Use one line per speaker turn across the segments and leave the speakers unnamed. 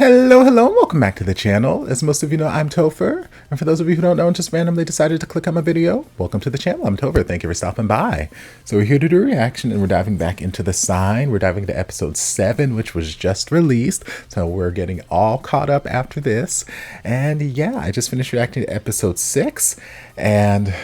Hello, hello, and welcome back to the channel. As most of you know, I'm Topher, and for those of you who don't know and just randomly decided to click on my video, welcome to the channel. I'm Topher. Thank you for stopping by. So we're here to do a reaction, and we're diving back into The Sign. We're diving into episode 7, which was just released, so we're getting all caught up after this. And yeah, I just finished reacting to episode 6, and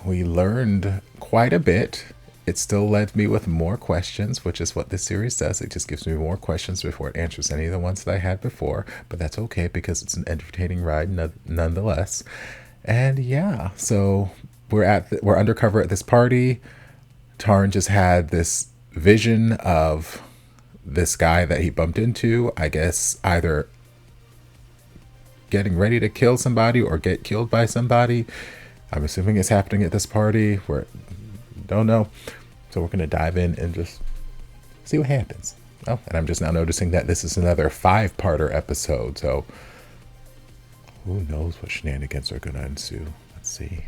we learned quite a bit. It still left me with more questions, which is what this series does. It just gives me more questions before it answers any of the ones that I had before. But that's okay because it's an entertaining ride nonetheless. And yeah, so we're undercover at this party. Tarn just had this vision of this guy that he bumped into, I guess either getting ready to kill somebody or get killed by somebody. I'm assuming it's happening at this party. Don't know. So we're going to dive in and just see what happens. Oh, and I'm just now noticing that this is another 5-parter episode. So who knows what shenanigans are going to ensue. Let's see.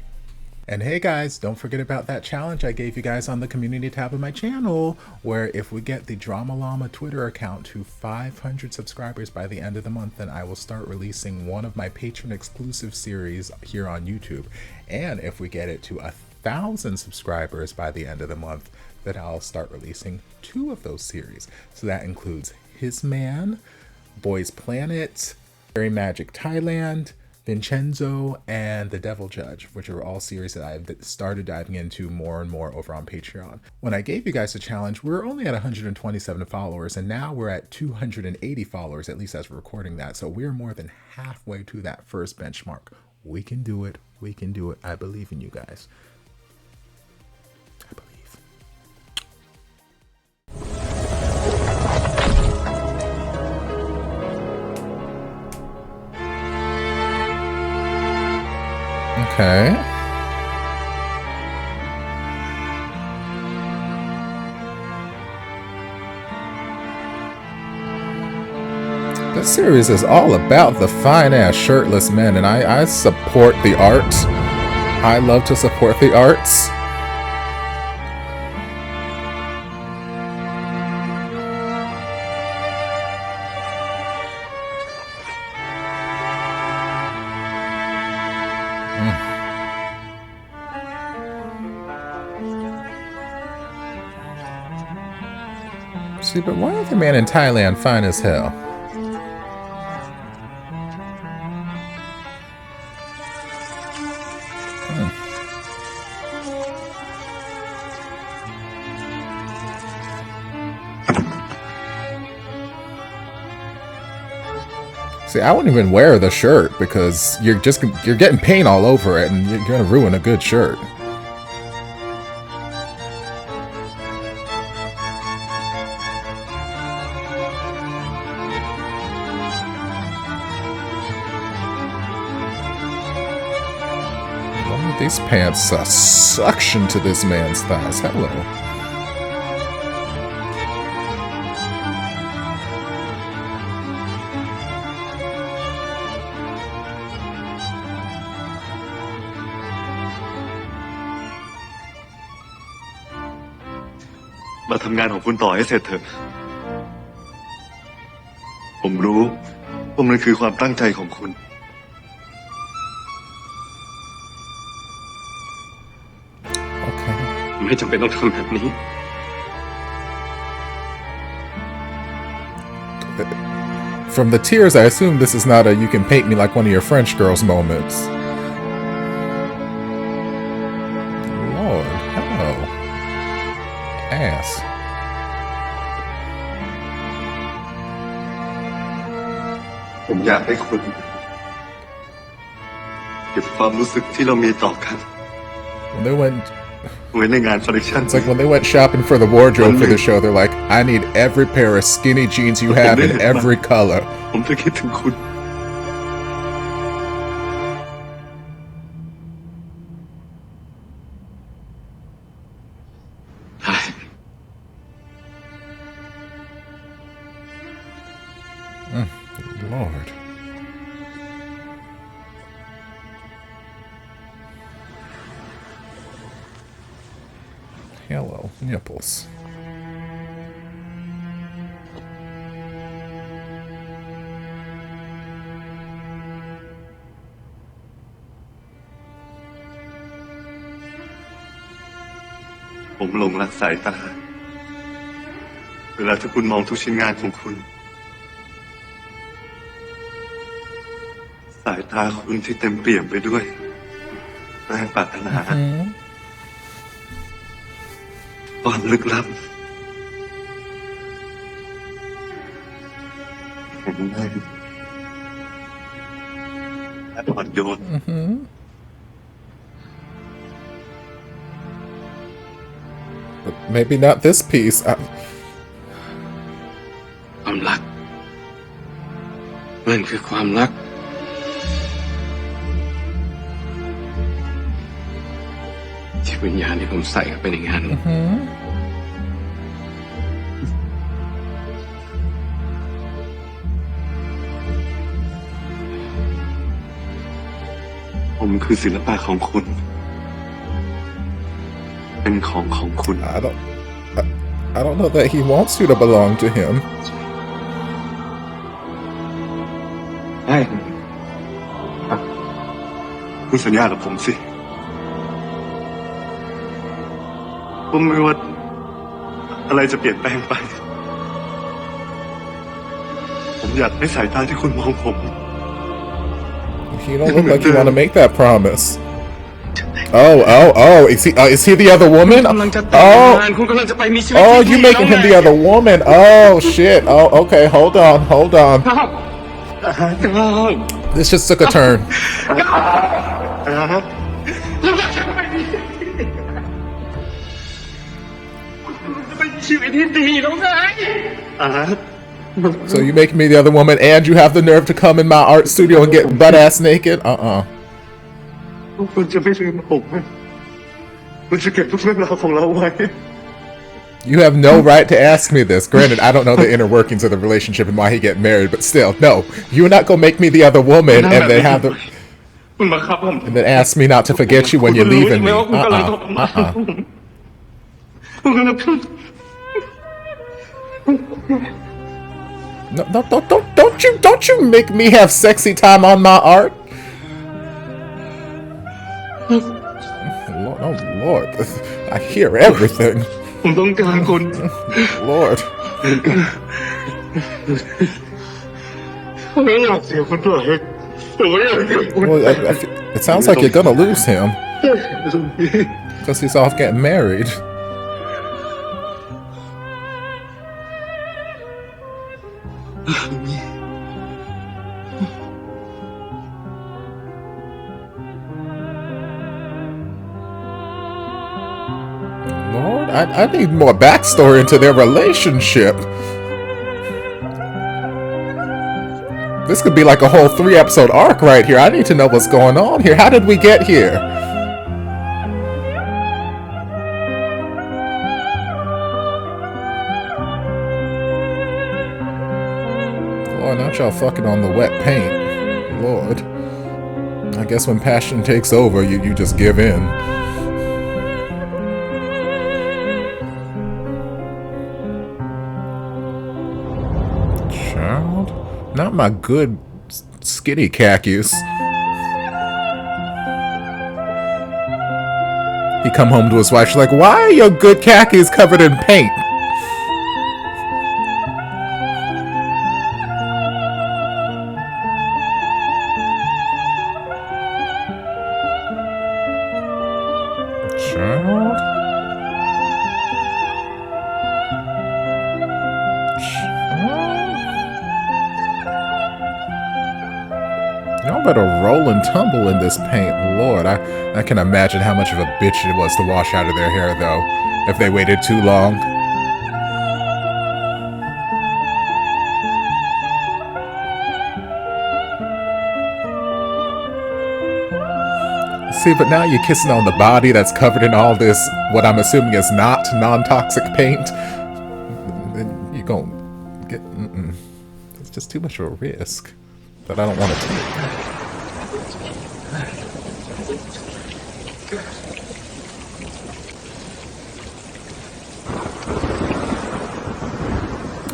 And hey guys, don't forget about that challenge I gave you guys on the community tab of my channel, where if we get the Drama Llama Twitter account to 500 subscribers by the end of the month, then I will start releasing one of my patron exclusive series here on YouTube. And if we get it to 1,000 subscribers by the end of the month, then I'll start releasing 2 of those series. So that includes His Man, Boys Planet, Fairy Magic Thailand, Vincenzo, and The Devil Judge, which are all series that I've started diving into more and more over on Patreon. When I gave you guys the challenge, we were only at 127 followers, and now we're at 280 followers, at least as we're recording that. So we're more than halfway to that first benchmark. We can do it. We can do it. I believe in you guys. I believe. Okay. This series is all about the fine-ass shirtless men, and I support the art. I love to support the arts. See, but why is the man in Thailand fine as hell? See, I wouldn't even wear the shirt because you're getting paint all over it, and you're gonna ruin a good shirt. These pants suction to this man's thighs. Hello.
มาทำงานของคุณต่อให้เสร็จเถอะผมรู้ว่ามันคือความตั้งใจของคุณไม่จำเป็นต้องทำแบบนี้
From the tears, I assume this is not a "you can paint me like one of your French girls" moments. Lord, hello. Ass.
ผมอยากให้คุณเก็บความรู้สึกที่เรามีต่อกัน
When they went
It's
like when they went shopping for the wardrobe for the show, they're like, I need every pair of skinny jeans you have in every color. Lord. Hello, nipples.
ผมหลงรักสายตาเวลาที่คุณมองทุกชิ้นงานของคุณสายตาคุณที่เต็มเปี่ยมไปด้วยแรงปรารถนาความลึกลับแข็งแรงและอ่อนโยน
But maybe not this piece.
ความรักมันคือความรักที่วิญญาณที่ผมใส่เข้าไปในงาน
ผมคือศิลปะของคุณเป็นของคุณ
I don't know that he wants you to belong to him.
ใช่คุณสัญญากับผมสิผมไม่ว่าอะไรจะเปลี่ยนแปลงไปผมอยากให้สายตาที่คุณมองผม
You don't look like you want to make that promise. Oh, is he the other woman? Oh, you making him the other woman. Oh, shit. Oh, okay, hold on. This just took a turn.
ชีวิตที่ดีแล้วไง
So you making me the other woman and you have the nerve to come in my art studio and get butt-ass naked?
คุณจะไม่ลืมผมคุณจะเก็บทุกเรื่องราวของเราไว้
You have no right to ask me this. Granted, I don't know the inner workings of the relationship and why he get married, but still, no. You're not gonna make me the other woman and then have the... And then ask me not to forget you when you're leaving me. No, don't you make me have sexy time on my art. Oh Lord, I hear everything.
ผมต้องการคุณ
Lord.
ผมไม่อยากเสียคุณด้วยผมไม่อยากเสียคุณ
Well, it sounds like you're gonna lose him because he's off getting married. Lord, I need more backstory into their relationship. This could be like a whole 3-episode arc right here. I need to know what's going on here. How did we get here? Lord, not y'all fucking on the wet paint. Lord. I guess when passion takes over, you just give in. Child? Not my good skinny khakis. He come home to his wife, she's like, why are your good khakis covered in paint? Child? Y'all better roll and tumble in this paint. Lord, I can imagine how much of a bitch it was to wash out of their hair, though, if they waited too long. See, but now you're kissing on the body that's covered in all this, what I'm assuming is not non-toxic paint. Then you're gonna get... It's just too much of a risk that I don't want to take.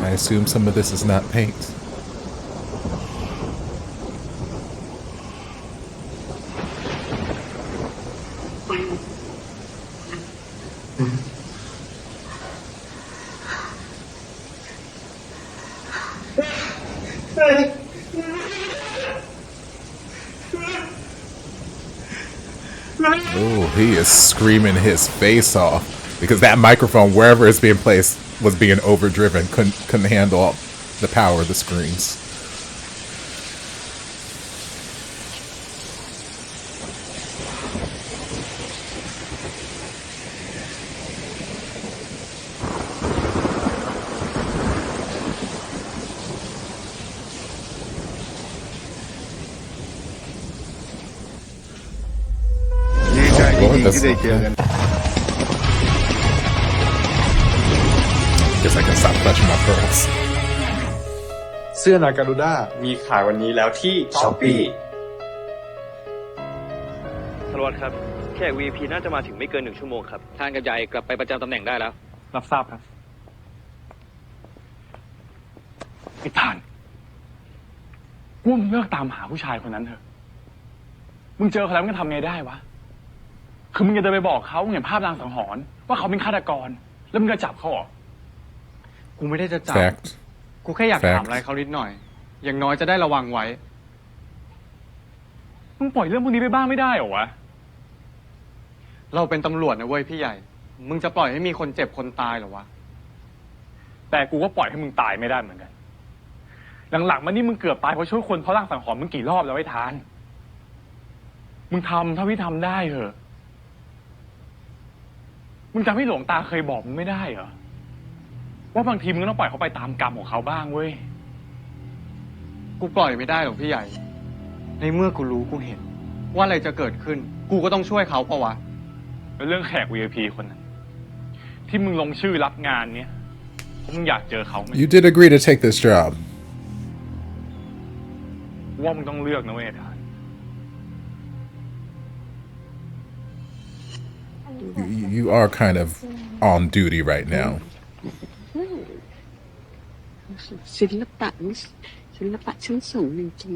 I assume some of this is not paint. Oh, he is screaming his face off because that microphone, wherever it's being placed, was being overdriven. Couldn't handle the power of the screams. Guess I can stop clutching my pearls.
เสื้อนาการูด้ามีขายวันนี้แล้วที่ช้อปปี้
สารวัตรครับแขก VIP น่าจะมาถึงไม่เกิน1 ชั่วโมงครับท่านกับใหญ่กลับไปประจำตำแหน่งได้แล้ว
รับทราบครับไอ้ทานกูว่ามึงเลิกตามหาผู้ชายคนนั้นเถอะมึงเจอเขาแล้วมึงจะทำไงได้วะคือมึงจะเดินไปบอกเขาเห็นภาพลางสังหรณ์ว่าเขาเป็นฆาตกรแล้วมึงจะจับเขาเหรอกูไม่ได้จะจับ
Fact.
กูแค่อยากถามอะไรเขานิดหน่อยอย่างน้อยจะได้ระวังไว้มึงปล่อยเรื่องพวกนี้ไปบ้างไม่ได้เหรอวะเราเป็นตำรวจนะเว้ยพี่ใหญ่มึงจะปล่อยให้มีคนเจ็บคนตายเหรอวะแต่กูก็ปล่อยให้มึงตายไม่ได้เหมือนกันหลังๆมานี่มึงเกือบตายเพราะช่วยคนเพราะร่างสังหรณ์มึงกี่รอบแล้วไอ้ทานมึงทำเท่าที่ทำได้เหอะมึงจำให้หลวงตาเคยบอกมึงไม่ได้เหรอว่าบางทีมึงต้องปล่อยเขาไปตามกรรมของเขาบ้างเว้ยกูปล่อยไม่ได้หรอกพี่ใหญ่ในเมื่อกูรู้กูเห็นว่าอะไรจะเกิดขึ้นกูก็ต้องช่วยเขาปะวะแล้วเรื่องแขก VIP คนนั้นที่มึงลงชื่อรับงานเนี้ยเพราะมึงอยากเจอเขาไหม
You did agree to take this job.
ว่ามึงต้องเลือกนะเว้ยทาน
You are kind of on duty right now.
ศิลปะชั้นสูงจริง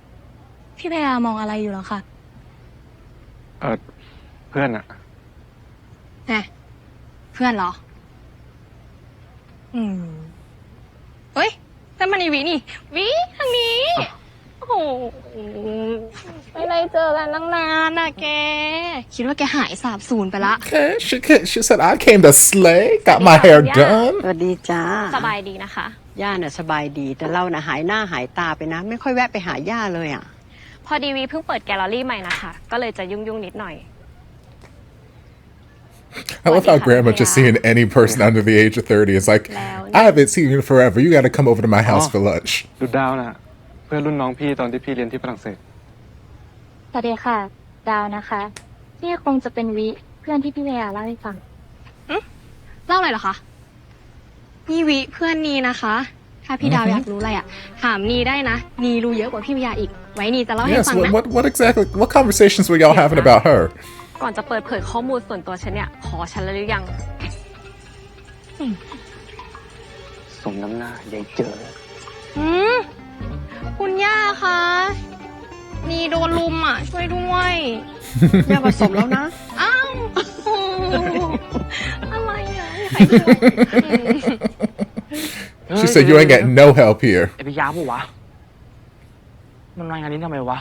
ๆ
พี่พยามองอะไรอยู่เหรอคะ
เพื่อนอะ
แหมเพื่อนเหรอ เฮ้ยนั่นมันอีวินี่วิทางนี้ โอ้โหไม่ได้เจอกันตั้งนานนะแก คิดว่าแกหายสาบสูญไปละ
Okay, she said I came to slay, got my hair done.
สวัสดีจ้า
สบายดีนะคะ
ย่าน่ะสบายดีแต่เราน่ะหายหน้าหายตาไปนะไม่ค่อยแวะไปหาย่าเลยอ่ะ
พอดีวีเพิ่งเปิดแกลเลอรี่ใหม่นะคะ ก็เลยจะยุ่งนิดหน่อย
I love how Grandma just seeing any person under the age of 30 is like, I haven't seen you forever. You got to come over to my house for lunch.
ดูดาวน่ะเพื่อนรุ่นน้องพี่ตอนที่พี่เรียนที่ฝรั่งเศส
สวัสดีค่ะ ดาวนะคะนี่คงจะเป็นวิเพื่อนที่พี่เวียเล่าให้ฟัง
เล่าเลยเหรอคะ นี่วิเพื่อนนีนะคะ ถ้าพี่ดาวอยากรู้อะไรอ่ะ ถามนีได้นะ นีรู้เยอะกว่าพี่วิยาอีก ไว้นีจะเล่าให้
Yes,
ฟังนะ
what exactly, what conversations were y'all having about her?
ก่อนจะเปิดเผยข้อมูลส่วนตัวฉันเนี่ย ขอฉันแล้วหรือยัง
สมน้ำหน้าใหญ่เจอ
คุณย่าคะนีโดนลุมอ่ะ ช่วยด้วย
ย่าผสมแล้วนะ
อ้าวโอ้อะไรอ่ะใครช่วย
She said you ain't got no help here.
ไอ้พี่ยาปะวะมันรายงานนี้ทำไมวะ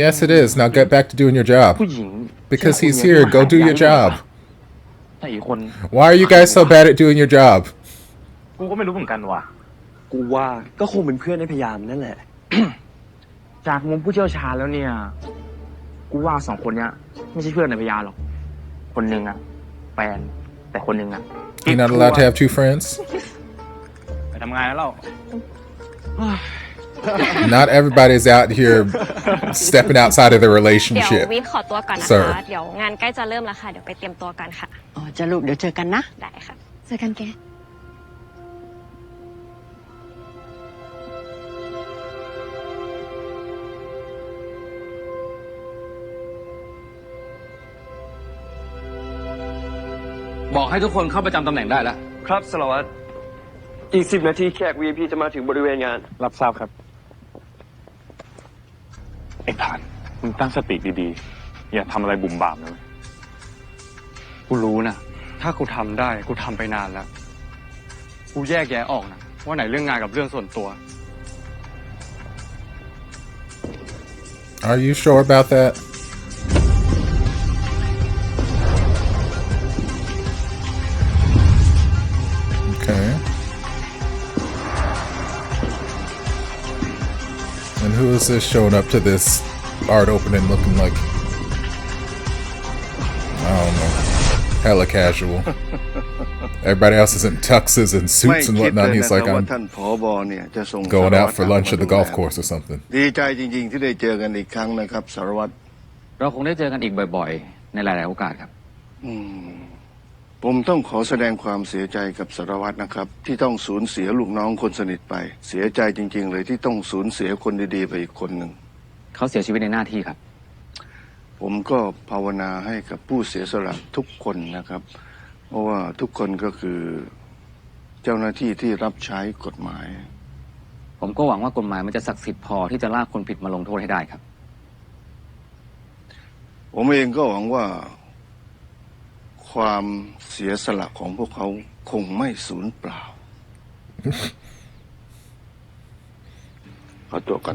Yes, it is. Now get back to doing your job.
ผู้หญิง
Because he's here. Go do your job.
แต่อีกคน
Why are you guys so bad at doing your job?
กูก็ไม่รู้เหมือนกันว่ะ
กูว่าก็คงเป็นเพื่อนในพยายามนั่นแหละ
จากมุมผู้เชี่ยวชาญแล้วเนี่ย กูว่า2 คนเนี้ยไม่ใช่เพื่อนในพยานหรอก คนหนึ่งอะแฟนแต่คนหนึ่งอะ
You're not allowed to have two friends?
ไปทำงานแล้วเรา
Not everybody's out here stepping outside of their
เดี๋ยว
relationship.
วิขอตัวก่อนนะ
Sir
คะ เดี๋ยวงานใกล้จะเริ่มแล้วค่ะ เดี๋ยวไปเตรียมตัวกันค่ะ
อ๋อจะลูกเดี๋ยวเจอกันนะ
ได้ค่ะ เจอกันแก
บอกให้ทุกคนเข้าประจำตำแหน่งได้แล้ว
ครับสารวัตรอีก10 นาทีแขก VIP จะมาถึงบริเวณงาน
รับทราบครับ ไอ้ทานมึงตั้งสติดีๆ อย่าทำอะไรบุ่มบ่ามเลยกูรู้นะ ถ้ากูทำได้กูทำไปนานแล้ว กูแยกแยะออกนะ ว่าไหนเรื่องงานกับเรื่องส่วนตัว
Are you sure about that? Okay. And who is this showing up to this art opening looking like, I don't know, hella casual. Everybody else is in tuxes and suits and whatnot. He's like, I'm going out for lunch at the golf course or something.
ดีใจจริงๆที่ได้เจอกันอีกครั้งนะครับสารวัตร
เราคงได้เจอกันอีกบ่อยๆในหลายๆโอกาสครับ
ผมต้องขอแสดงความเสียใจกับสารวัตรนะครับที่ต้องสูญเสียลูกน้องคนสนิทไปเสียใจจริงๆเลยที่ต้องสูญเสียคนดีๆไปอีกคนหนึ่ง
เขาเสียชีวิตในหน้าที่ครับ
ผมก็ภาวนาให้กับผู้เสียสละทุกคนนะครับเพราะว่าทุกคนก็คือเจ้าหน้าที่ที่รับใช้กฎหมาย
ผมก็หวังว่ากฎหมายมันจะศักดิ์สิทธิ์พอที่จะลากคนผิดมาลงโทษให้ได้ครับ
ผมเองก็หวังว่าความเสียสละของพวกเขาคงไม่สูญเปล่า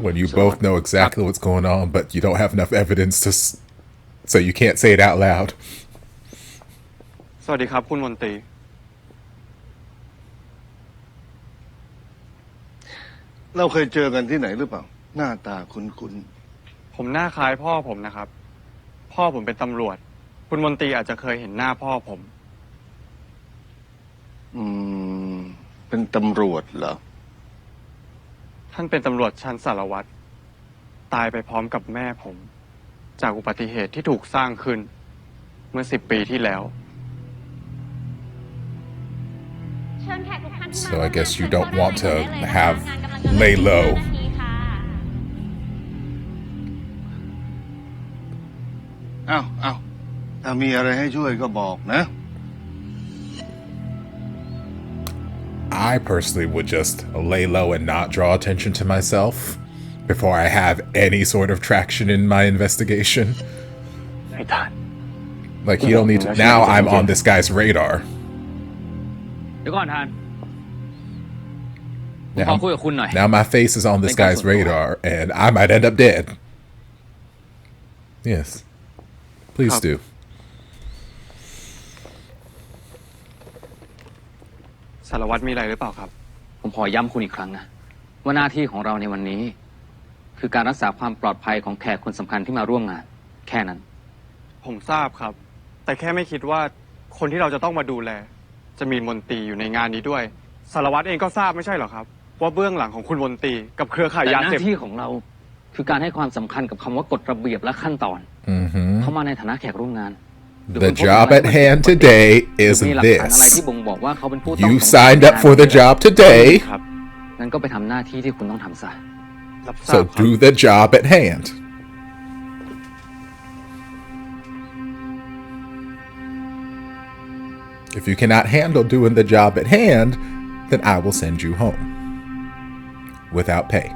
When you both know exactly what's going on, but you don't have enough evidence to, so you can't say it out loud.
สวัสดีครับคุณมนตรี
เราเคยเจอกันที่ไหนหรือเปล่าหน้าตาคุ้น
ๆผมหน้าคล้ายพ่อผมนะครับพ่อผมเป็นตำรวจคุณมนตรีอาจจะเคยเห็นหน้าพ่อผม
เป็นตำรวจเหรอ
ท่านเป็นตำรวจชั้นสารวัตรตายไปพร้อมกับแม่ผมจากอุบัติเหตุที่ถูกสร้างขึ้นเมื่อ10 ปีที่แล้ว
So I guess you don't want to have lay low.
อ้าวถ้ามีอะไรให้ช่วยก็บอกนะ
I personally would just lay low and not draw attention to myself before I have any sort of traction in my investigation. Like, you don't need to. Now I'm on this guy's radar. Now my face is on this guy's radar, and I might end up dead. Yes. Please do.
สารวัตรมีอะไรหรือเปล่าครับ
ผมขอย้ำคุณอีกครั้งนะว่าหน้าที่ของเราในวันนี้คือการรักษาความปลอดภัยของแขกคนสำคัญที่มาร่วมงานแค่นั้น
ผมทราบครับแต่แค่ไม่คิดว่าคนที่เราจะต้องมาดูแลจะมีมนตรีอยู่ในงานนี้ด้วยสารวัตรเองก็ทราบไม่ใช่เหรอครับว่าเบื้องหลังของคุณมนตรีกับเครือข่ายยาเสพติด
แต่หน้าที่ของเราคือการให้ความสำคัญกับคำว่ากฎระเบียบและขั้นตอนเข้ามาในฐานะแขกร่วมงาน
The job at hand today is this. You signed up for the job today. So do the job at hand. If you cannot handle doing the job at hand, then I will send you home without pay.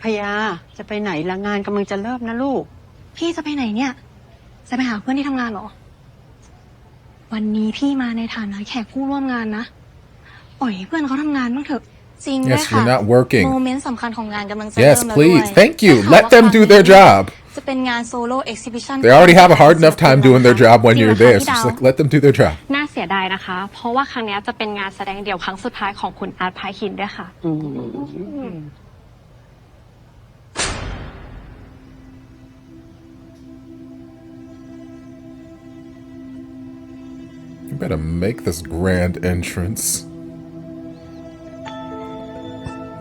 พยาจะไปไหนละงานกำลังจะเริ่มนะลูก
พี่จะไปไหนเนี่ยจะไปหาเพื่อนที่ทำงานเหรอวันนี้พี่มาในฐานะแขกผู้ร่วมงานนะปล่อยให้เพื่อนเขาทำงานบ้างเถอะจริงด้วยค่ะโมเมนต์สำคัญของงานกำลังจะเริ่มแล้วด้วย
Yes, please. Thank you. Let them do their job.
จะเป็นงานโซโล่เอ็กซิบิชัน
They already have a hard enough time doing their job when you're there. So just like let them do their job.
น่าเสียดายนะคะเพราะว่าครั้งนี้จะเป็นงานแสดงเดี่ยวครั้งสุดท้ายของคุณอาร์ตพายคินด้วยค่ะ
You better make this grand entrance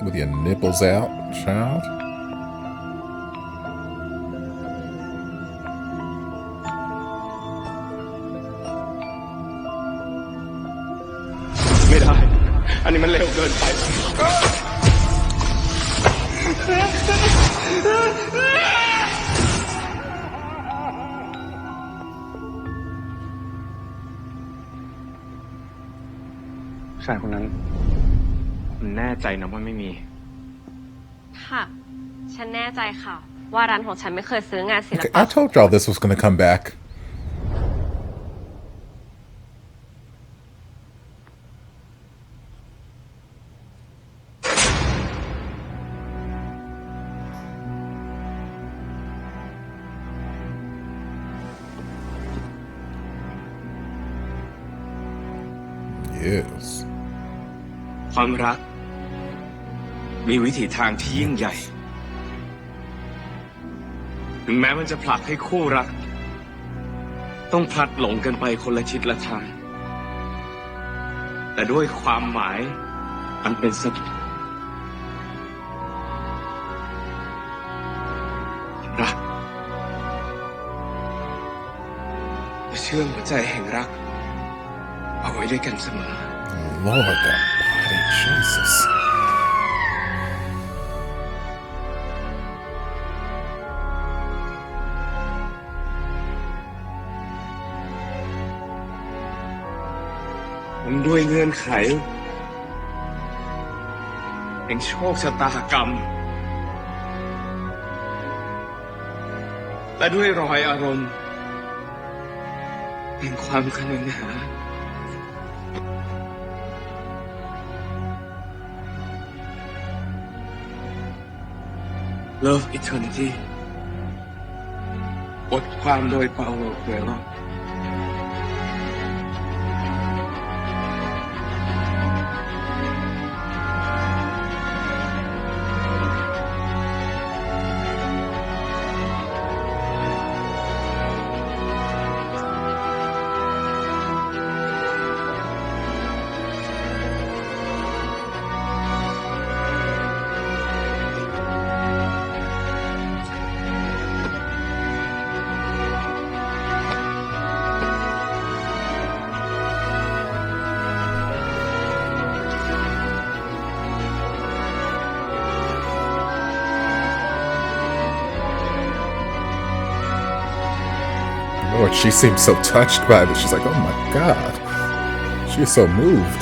with your nipples out, child.
ไม่ได้อันนี้มันเร็วเกินไป
นคนนั้นคุณแน่ใจนะว่าไม่มี
ค่ะ ฉันแน่ใจค่ะ ว่าร้านของฉันไม่เคยซื้องานศิล
Okay,
ปะ
I told y'all this was gonna come back. Yes.
ความรัก มีวิถีทางที่ยิ่งใหญ่ ถึงแม้มันจะผลักให้คู่รัก ต้องพลัดหลงกันไปคนละทิศละทาง แต่ด้วยความหมายอันเป็นสติรักจะเชื่อมหัวใจแห่งรัก เอาไว้ด้วยกันเสมอ
Lord, that body, Jesus.
มันด้วยเงื่อนไขแห่งโชคชะตากรรม และด้วยรอยอารมณ์แห่งความคนึงหา Love Eternity บทความโดยเปาโล เกโร
Lord, she seems so touched by this. She's like, oh my God. She's so moved.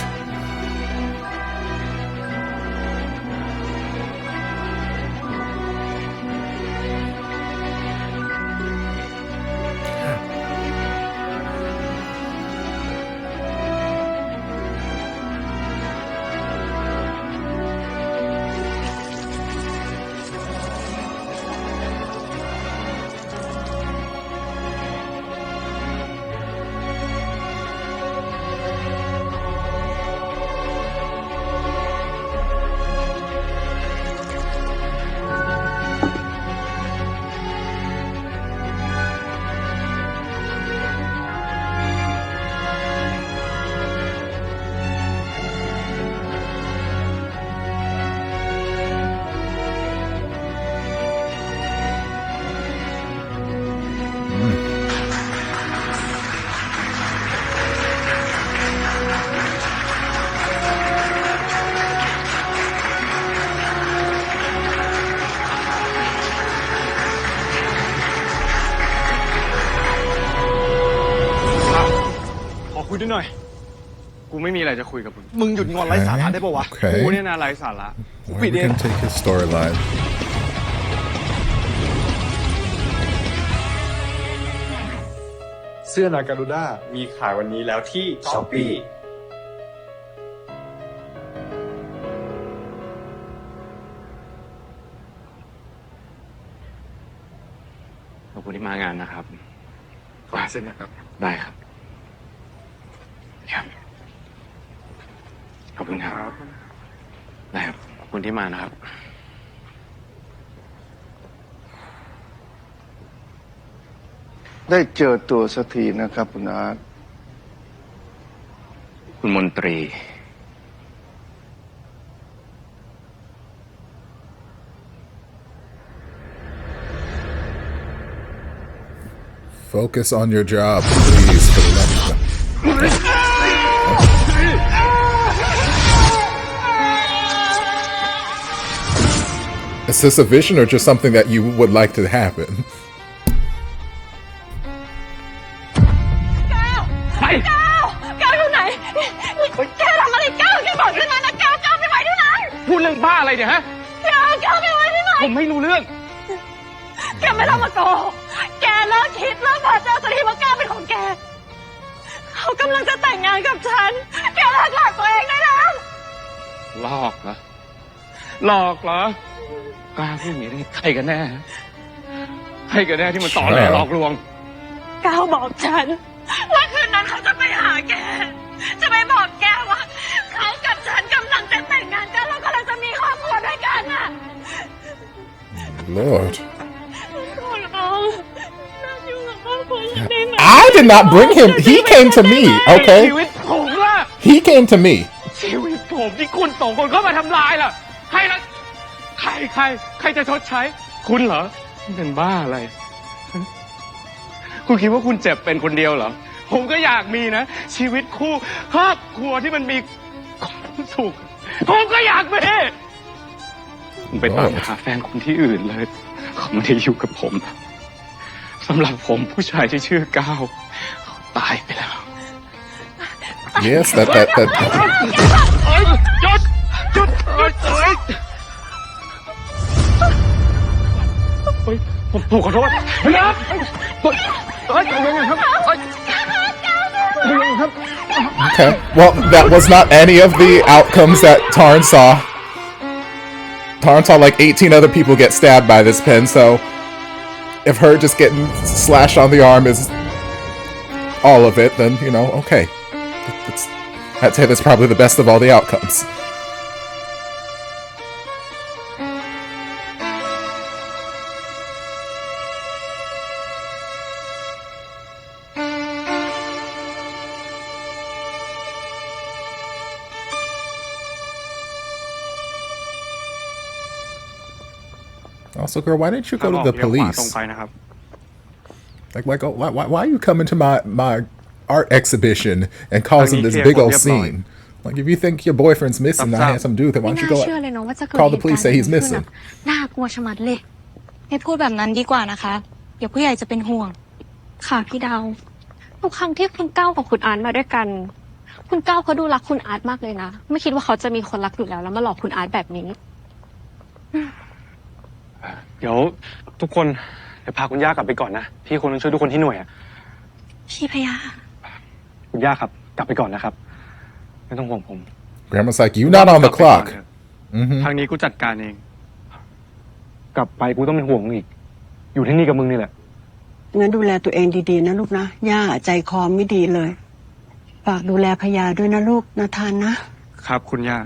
คุยด้วยหน่อย กูไม่มีอะไรจะคุยกับมึง มึงหยุดงอนไร้สาระได้ปะวะ กูเนี่ยนะไร้สาระ
Where are we gonna take his storyline?
เสื้อนาการูด้ามีขายวันนี้แล้วที่ช้อปปี้ขอบคุณที่มางานนะครับขอเส้นนะครับ ได้ครับ ครับ ขอบคุณครับ ได้ครับ ขอบคุณที่มานะครับ
ได้เจอตัวสักทีนะครับคุณอาร์ต
คุณมนตรี
Focus on your job, please, for the love of God. Is this a vision or just something that you would like to happen?
ก้าวอยู่ไหน แกทำอะไรก้าวแก
บ้าอะไรเนี่ยฮะ
อย่าก้าวไปไว้ที่ไหน
ผมไม่รู้เรื่อง
แกไม่ต้องมาโกหกแกเลิกคิดเลิกเพ้อเจ้าสักทีว่าก้าวเป็นของแกเขากำลังจะแต่งงานกับฉันแกเลิกหลอกตัวเองได้แล้ว
หลอกเหรอหลอกเหรอกล้าพูดอย่างนี้ได้ใครกันแน่ใครกันแน่ที่มันต่อแหลหลอกลวง
ก้าวบอกฉันว่าคืนนั้นเขาจะไปหาแกจะไปบอกแกว่าเขากับฉันกำลังจะแต่งงานกันแล้วกำลังจะมีครอบครัวด้วยกันน่ะ
Lord.
ขอร้องน่าอยู่กับครอบครัวฉันได้ไหม
I did not bring him. He came to me,
ชี
okay?
วิตผมล่ะ
He came to me.
ชีวิตผมที่คุณส่งคนเข้ามาทำลายล่ะใครล่ะใครจะชดใช้ คุณเหรอคุณเป็นบ้าอะไร คุณคิดว่าคุณเจ็บเป็นคนเดียวเหรอผมก็อยากมีนะชีวิตคู่ครอบครัวที่มันมีความสุขผมก็อยากมีผมไปตามหาแฟนคนที่อื่นเลยเขาไม่ได้อยู่กับผมสำหรับผมผู้ชายที่ชื่อก้าวเขาตายไปแล้ว
Yes, that.
หยุดผมขอโทษครับ
Okay. Well, that was not any of the outcomes that Tarn saw. Tarn saw like 18 other people get stabbed by this pen, so if her just getting slashed on the arm is all of it, then, you know, okay. I'd say that's probably the best of all the outcomes. Also, girl, why didn't you go to the police? Like, why are you coming to my art exhibition and causing this big old scene? Like, if you think your boyfriend's missing, not handsome dude, then why don't you go call the police, say he's missing?
น่ากลัวชะมัดเลยไม่พูดแบบนั้นดีกว่านะคะเดี๋ยวผู้ใหญ่จะเป็นห่วงค่ะพี่ดาว
ทุกครั้งที่คุณก้าวกับคุณอาร์ตมาด้วยกัน คุณก้าวเขาดูรักคุณอาร์ตมากเลยนะไม่คิดว่าเขาจะมีคนรักอยู่แล้วมาหลอกคุณอาร์ตแบบนี้
เดี๋ยวทุกคนเดี๋ยวพาคุณย่ากลับไปก่อนนะพี่คนต้องช่วยทุกคนที่หน่วยอ่ะ
พี่พยา
คุณย่าครับกลับไปก่อนนะครับไม่ต้องห่วงผม
Grandma's like, you not on the clock.
ทางนี้กูจัดการเองกลับไปกูต้องเป็นห่วงมึงอีกอยู่ที่นี่กับมึงนี่แหละ
งั้นดูแลตัวเองดีๆนะลูกนะย่าใจคอไม่ดีเลยฝากดูแลพยาด้วยนะลูกนะทานนะครับ
คุณย่า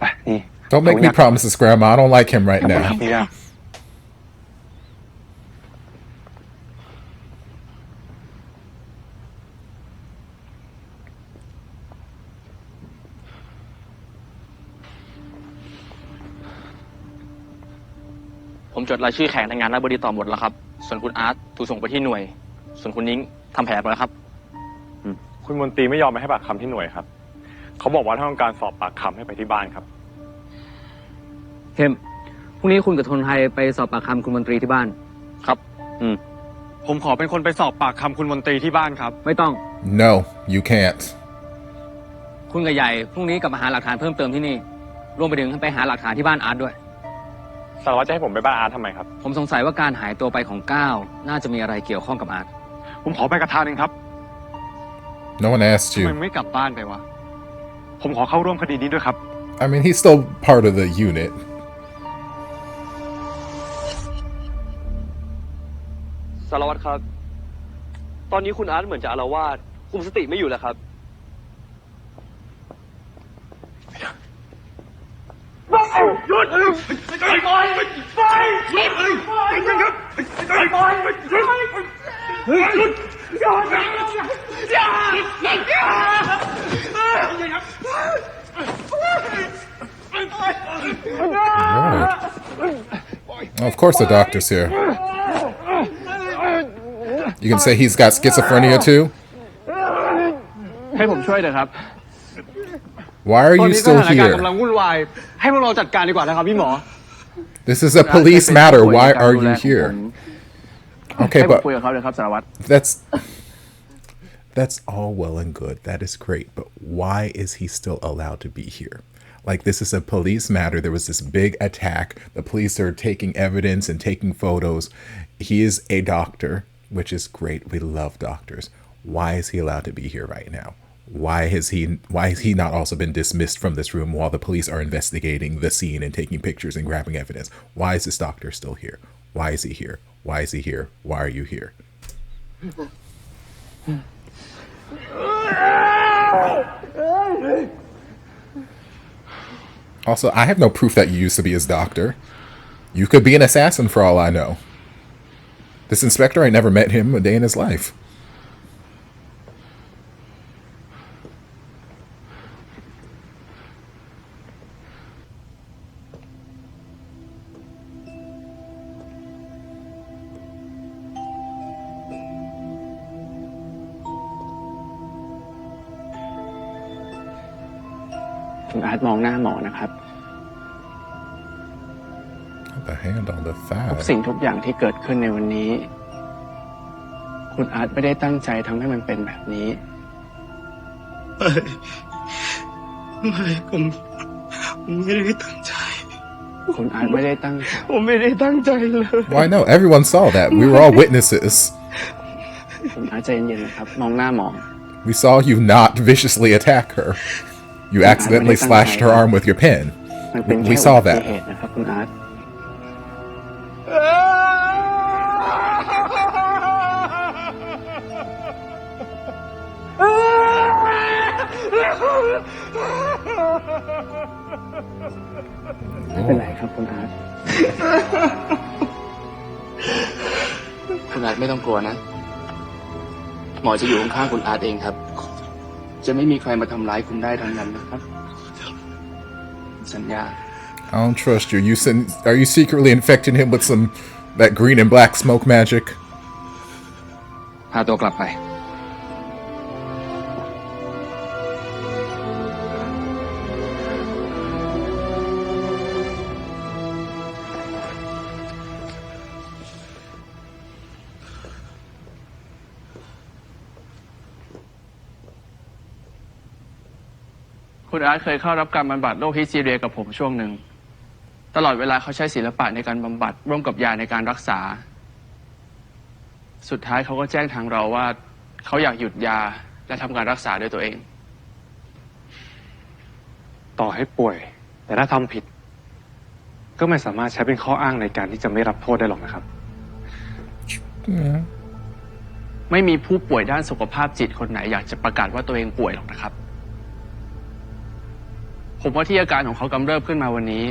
ไปนี่
Don't make me promises, Grandma. I don't like him right now.
คุณย่า
ผมจดรายชื่อแขกในงานรับบดีต่อหมดแล้วครับส่วนคุณอาร์ตถูกส่งไปที่หน่วยส่วนคุณนิ้งทำแผลไปแล้วครับ
คุณมนตรีไม่ยอมไปให้ปากคำที่หน่วยครับเขาบอกว่าถ้าต้องการสอบปากคำให้ไปที่บ้านครับ
เข้มพรุ่งนี้คุณกับทนไทยไปสอบปากคำคุณมนตรีที่บ้านครับ
ผมขอเป็นคนไปสอบปากคำคุณมนตรีที่บ้านครับ
ไม่ต้อง
No, you can't.
คุณกับใหญ่พรุ่งนี้กลับมาหาหลักฐานเพิ่มเติมที่นี่รวมไปถึงไปหาหลักฐานที่บ้านอาร์ตด้วย
สารวัตรจะให้ผมไปบ้านอาร์ตทำไมครับ
ผมสงสัยว่าการหายตัวไปของก้าวน่าจะมีอะไรเกี่ยวข้องกับอาร์ต
ผมขอไปกระทานเองครับ
No one asked
ทำไม
you.
ไม่กลับบ้านไปวะผมขอเข้าร่วมคดีนี้ด้วยครับ
I mean, he's still part of the unit.
สารวัตรครับตอนนี้คุณอาร์ตเหมือนจะอาละวาดคุมสติไม่อยู่แล้วครับ
หยุดไปไปหยุด
Oh, of course the doctor's here. You can say he's got schizophrenia too?
ให้ผมช่วยเลยครับ
Why are you still
ตอนนี้สถานการณ์
here?
กำลังวุ่นวายให้พวกเราจัดการดีกว่านะครับพี่หมอ
This is a police matter. Why are you here? Okay,
ให้ผม
but
คุยกับเขาเลยครับสารวัตร
that's all well and good. That is great. But why is he still allowed to be here? like this is a police matter. There was this big attack. The police are taking evidence and taking photos. He is a doctor, which is great. We love doctors. Why is he allowed to be here right now? Why has he not also been dismissed from this room while the police are investigating the scene and taking pictures and grabbing evidence? Why is this doctor still here? Why is he here? Why is he here? Why are you here? Also, I have no proof that you used to be his doctor. You could be an assassin for all I know. This inspector, I never met him a day in his life.
คุณอาร์ตมองหน้าหมอนะครับ
The hand on the
ทุก
thigh.
สิ่งทุกอย่างที่เกิดขึ้นในวันนี้ คุณอาร์ตไม่ได้ตั้งใจทำให้มันเป็นแบบนี้
ไม่ผมไม่ได้ตั้งใจ
คุณอาร์ตไม่ได้ตั้งใจ
ผมไม่ได้ตั้งใจเลย
Well, I know. Everyone saw that. We were all witnesses.
คุณอาร์ตใจเย็นๆนะครับ มองหน้าหมอ
We saw you not viciously attack her. You accidentally slashed her arm with your pen.
มันเป็น
We
แค่
saw
อุบัติ
that.
เหตุนะครับคุณอาร์ต ไม่เป็นไรครับคุณอาร์ต คุณอาร์ตไม่ต้องกลัวนะ หมอจะอยู่ข้างๆคุณอาร์ตเองครับ จะไม่มีใครมาทำร้ายคุณได้ทั้งนั้นนะครับ สัญญา
I don't trust you. Are you secretly infecting him with that green and black smoke magic?
พาตัวกลับไป คุณอาร์ตเคยเข้ารับการบำบัดโรคฮิสทีเรียกับผมช่วงหนึ่ง ตลอดเวลาเขาใช้ศิลปะในการบำบัดร่วมกับยาในการรักษา สุดท้ายเขาก็แจ้งทางเราว่าเขาอยากหยุดยาและทำการรักษาด้วยตัวเอง
ต่อให้ป่วย แต่ถ้าทำผิด ก็ไม่สามารถใช้เป็นข้ออ้างในการที่จะไม่รับโทษได้หรอกนะครับ
ไม่มีผู้ป่วยด้านสุขภาพจิตคนไหนอยากจะประกาศว่าตัวเองป่วยหรอกนะครับ ผมว่าที่อาการของเขากำเริบขึ้นมาวันนี้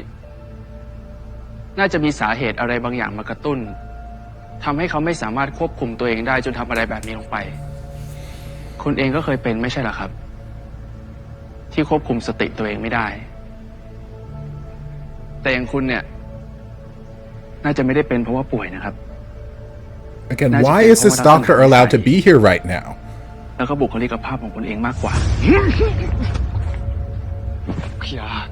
น่าจะมีสาเหตุอะไรบางอย่างมากระตุ้นทำให้เขาไม่สามารถควบคุมตัวเองได้จนทำอะไรแบบนี้ลงไป คุณเองก็เคยเป็นไม่ใช่หรอครับ ที่ควบคุมสติตัวเองไม่ได้ แต่อย่างคุณเนี่ย น่าจะไม่ได้เป็นเพราะว่าป่วยนะครับ
Again, why is this doctor allowed to be here right now?
แล้วก็บุคลิกภาพของคุณเองมากกว่า
พี่อาร์ต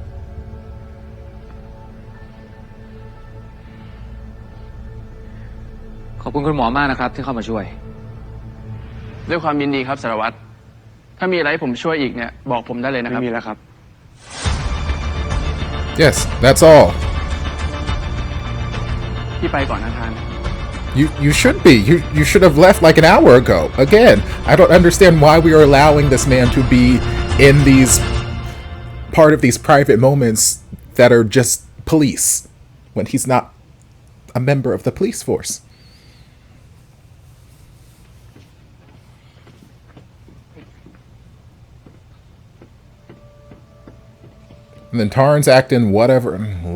ขอบคุณคุณหมอมากนะครับที่เข้ามาช่วย ด้วยความยินดีครับสารวัตร ถ้ามีอะไรให้ผมช่วยอีกเนี่ยบอกผมได้เลยนะครับ
ไม่มีแล้วครับ
Yes, that's all.
พี่ไปก่อนนะทาน
You should be. You should have left like an hour ago. Again, I don't understand why we are allowing this man to be in part of these private moments that are just police when he's not a member of the police force. And then Tarn's acting whatever.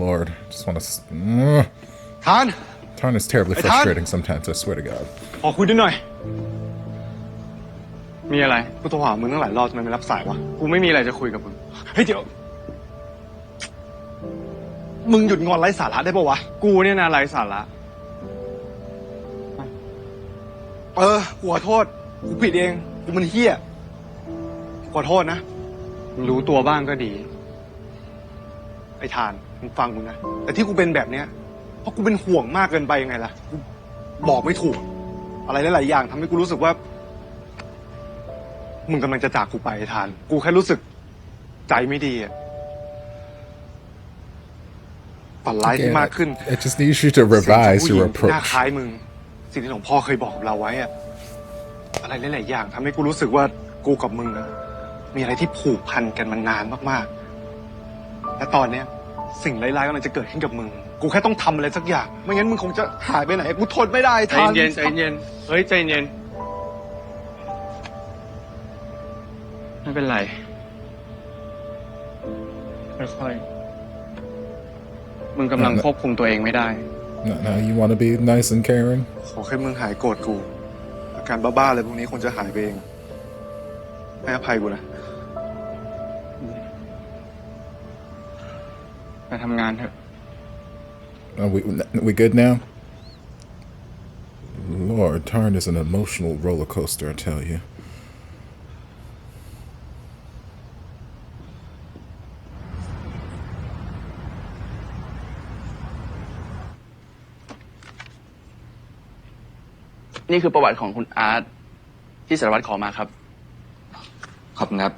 Lord, just want to. Tarn is terribly frustrating sometimes, I swear to God.
ขอคุยด้วยหน่อย มีอะไร กูโทรหามึงตั้งหลายรอบทำไมไม่รับสายวะ
กูไม่มีอะไรจะคุยกับมึง
เฮ้ยเดี๋ยว มึงหยุดงอนไร้สาระได้ปะวะ
กูเนี่ยนะไร้สาระ
กูขอโทษ กูผิดเอง กูมันเหี้ย ขอโทษนะ
รู้ตัวบ้างก็ดี
ไอ้ทานมึงฟังกูนะ แต่ที่กูเป็นแบบเนี้ย เพราะกูเป็นห่วงมากเกินไปยังไงล่ะ กูบอกไม่ถูก อะไรหลายๆอย่างทำให้กูรู้สึกว่า มึงกำลังจะจากกูไปไอ้ทาน กูแค่รู้สึกใจไม่ดีอะ ฝันร้ายที่มากขึ้น
I just need you to revise your
หน้า
approach
คล้ายมึงสิ่งที่หลวงพ่อเคยบอกกับเราไว้อะอะไรหลายๆอย่างทำให้กูรู้สึกว่ากูกับมึงอะมีอะไรที่ผูกพันกันมานานมากๆและตอนเนี้ยสิ่งร้ายๆกำลังจะเกิดขึ้นกับมึงกูแค่ต้องทำอะไรสักอย่างไม่งั้นมึงคงจะหายไปไหนกูทนไม่ได้
ใจเย็นใจเย็นเฮ้ยใจเย็นไม่เป็นไรค่อยๆมึงกำลังควบคุมตัวเองไม่ได้
Now you want to be nice and caring
ขอแค่มึงหายโกรธกูอาการบ้าๆอะไรพวกนี้คงจะหายไปเองให้อภัยกูนะไปทำงานเถอะ
we good now Lord Tarn is an emotional roller coaster I tell you
นี่คือประวัติของคุณอาร์ตที่สารวัตรขอมาครับขอบคุณครับ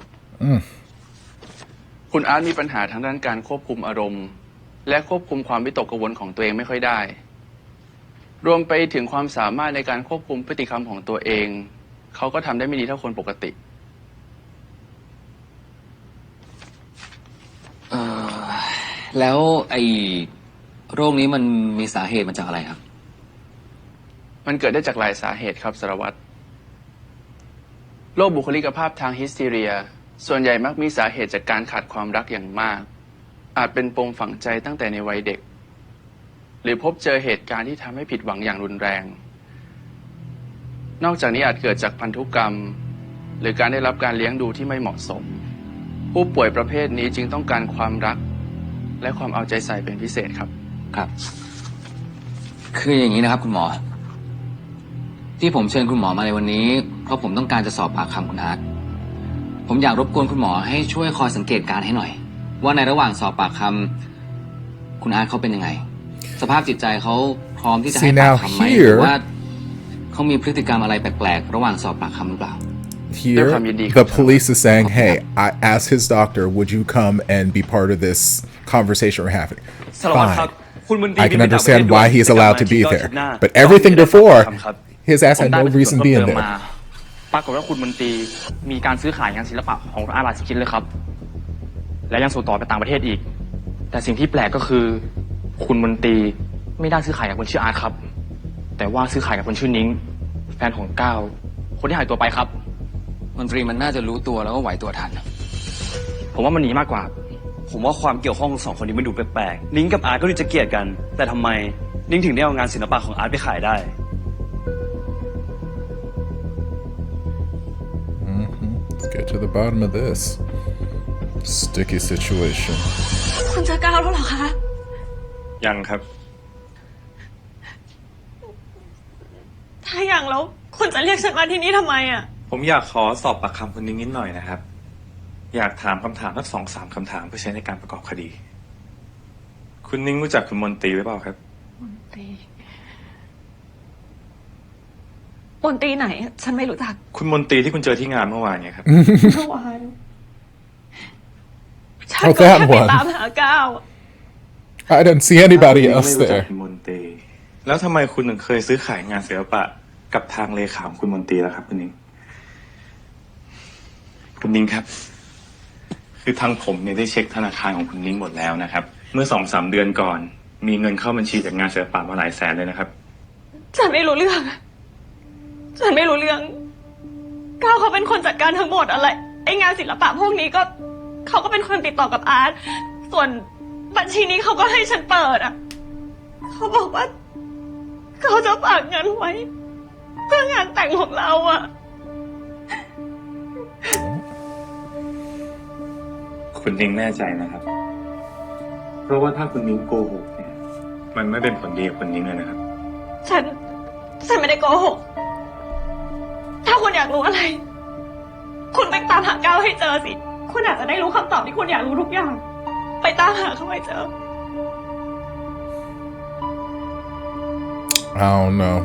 คุณอาร์ตมีปัญหาทางด้านการควบคุมอารมณ์และควบคุมความวิตกกังวลของตัวเองไม่ค่อยได้รวมไปถึงความสามารถในการควบคุมพฤติกรรมของตัวเองเขาก็ทำได้ไม่ดีเท่าคนปกติ
แล้วไอ้โรคนี้มันมีสาเหตุมาจากอะไรครับ
มันเกิดได้จากหลายสาเหตุครับสารวัตรโรคบุคลิกภาพทางฮิสทีเรียส่วนใหญ่มักมีสาเหตุจากการขาดความรักอย่างมากอาจเป็นปมฝังใจตั้งแต่ในวัยเด็กหรือพบเจอเหตุการณ์ที่ทำให้ผิดหวังอย่างรุนแรงนอกจากนี้อาจเกิดจากพันธุกรรมหรือการได้รับการเลี้ยงดูที่ไม่เหมาะสมผู้ป่วยประเภทนี้จึงต้องการความรักและความเอาใจใส่เป็นพิเศษครับ
ครับคืออย่างนี้นะครับคุณหมอที่ผมเชิญคุณหมอมาในวันนี้เพราะผมต้องการจะสอบปากคำคุณอาร์ตผมอยากรบกวนคุณหมอให้ช่วยคอยสังเกตการณ์ให้หน่อยว่าในระหว่างสอบปากคำคุณอาร์ตเขาเป็นยังไงสภาพจิตใจเขาพร้อมที่จะให้ปากคำไหมหรือว่าเขามีพฤติกรรมอะไรแปลกๆระหว่างสอบปากคำหรือเปล่า
Here, the police is saying, hey, I asked his doctor, would you come and be part of this conversation we're having? Fine. I can understand why he's allowed to be there. But everything before, his ass had no reason being there.
ปรากฏว่าคุณมนตรีมีการซื้อขายงานศิลปะของอาร์ตหลายชิ้นเลยครับและยังส่งต่อไปต่างประเทศอีกแต่สิ่งที่แปลกก็คือคุณมนตรีไม่ได้ซื้อขายกับคนชื่ออาร์ตครับแต่ว่าซื้อขายกับคนชื่อนิ้งแฟนของก้าวคนที่หายตัวไปครับ
มนตรีมันน่าจะรู้ตัวแล้วก็ไหวตัวทัน
ผมว่ามันหนีมากกว่า
ผมว่าความเกี่ยวข้องของสองคนนี้มันดูแปลกๆนิ้งกับอาร์ตก็ดูจะเกลียดกันแต่ทำไมนิ้งถึงได้เอางานศิลปะของอาร์ตไปขายได้
Let's get to the bottom of this sticky situation
คุณเจอก้าวแล้วเหรอคะ
ยังครับ
ถ้ายังแล้วคุณจะเรียกฉันมาที่นี่ทำไมอ่ะ
ผมอยากขอสอบปากคำคุณนิ้งนิดหน่อยนะครับอยากถามคำถามสัก2-3 คำถามเพื่อใช้ในการประกอบคดีคุณนิ้งรู้จักคุณมนตรีหรือเปล่าครับ
มนตรีไหนฉันไม่รู้จัก
คุณมนตรีที่คุณเจอที่งานเมื่อวานเนี่ยครับ
เมื่อวานฉันก็แค่ไปตามหาก้าว
I didn't see anybody else there
คุณมนตรีแล้วทำไมคุณถึงเคยซื้อขายงานศิลปะกับทางเลขาของคุณมนตรีล่ะครับคุณนิ้งคุณนิ้งครับคือทางผมเนี่ยได้เช็คธนาคารของคุณนิ้งหมดแล้วนะครับเมื่อ2-3 เดือนก่อนมีเงินเข้าบัญชีจากงานศิลปะมาหลายแสนเลยนะครับ
ฉันไม่รู้เรื่องก้าวเขาเป็นคนจัดการทั้งหมดอะไรไองานศิลปะพวกนี้ก็เขาก็เป็นคนติดต่อกับอาร์ตส่วนบัญชีนี้เขาก็ให้ฉันเปิดอ่ะเขาบอกว่าเขาจะฝากเงินไว้เพื่องานแต่งของเราอ่ะ
คุณนิ้งแน่ใจนะครับเพราะว่าถ้าคุณนิ้งโกหกเนี่ยมันไม่เป็นผลดีกับคุณนิ้งเลยนะครับ
ฉันไม่ได้โกหกถ้าคุณอยากรู้อะไรคุณไปตามหาก้าวให้เจอสิคุณอาจจะได้รู้คำตอบที่คุณอยากรู้ทุกอย่างไปตามหาเขาให้เจอ
I don't know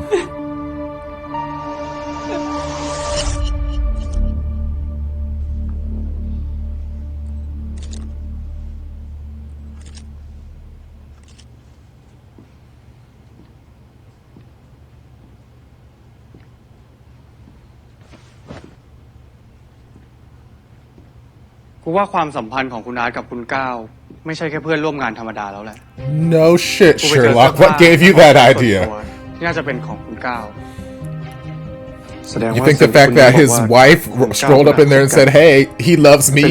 กูว่าความสัมพันธ์ของคุณอาร์ตกับคุณก้าวไม่ใช่แค่เพื่อนร่วมงานธรรมดาแล้วแหละ
No shit, Sherlock. What gave you that idea?
ที่น่าจะเป็นของคุณก้าว
You think the fact that his wife strolled up in there and said, "Hey, he loves me,"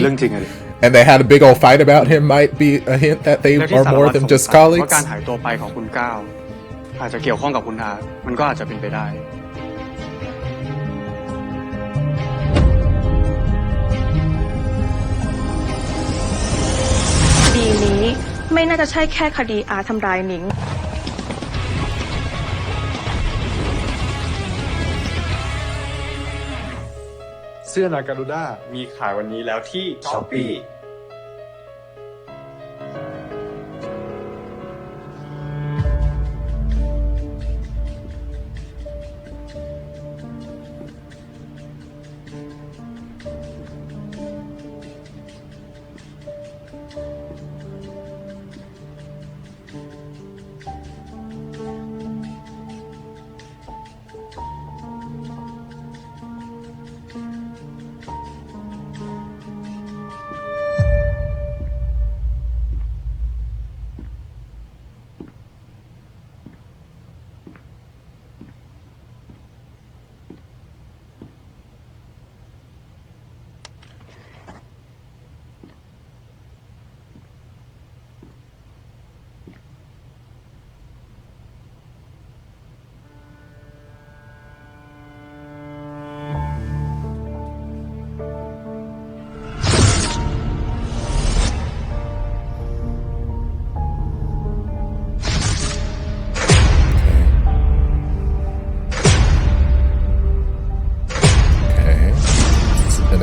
and they had a big old fight about him might be a hint that they are more than just
ว่า
colleagues?
การหายตัวไปของคุณก้าวอาจจะเกี่ยวข้องกับคุณอาร์ตมันก็อาจจะเป็นไปได้
คดีนี้ไม่น่าจะใช่แค่คดีอาทำร้ายหนิง
เสื้อนาการูด้ามีขายวันนี้แล้วที่ช้อปปี้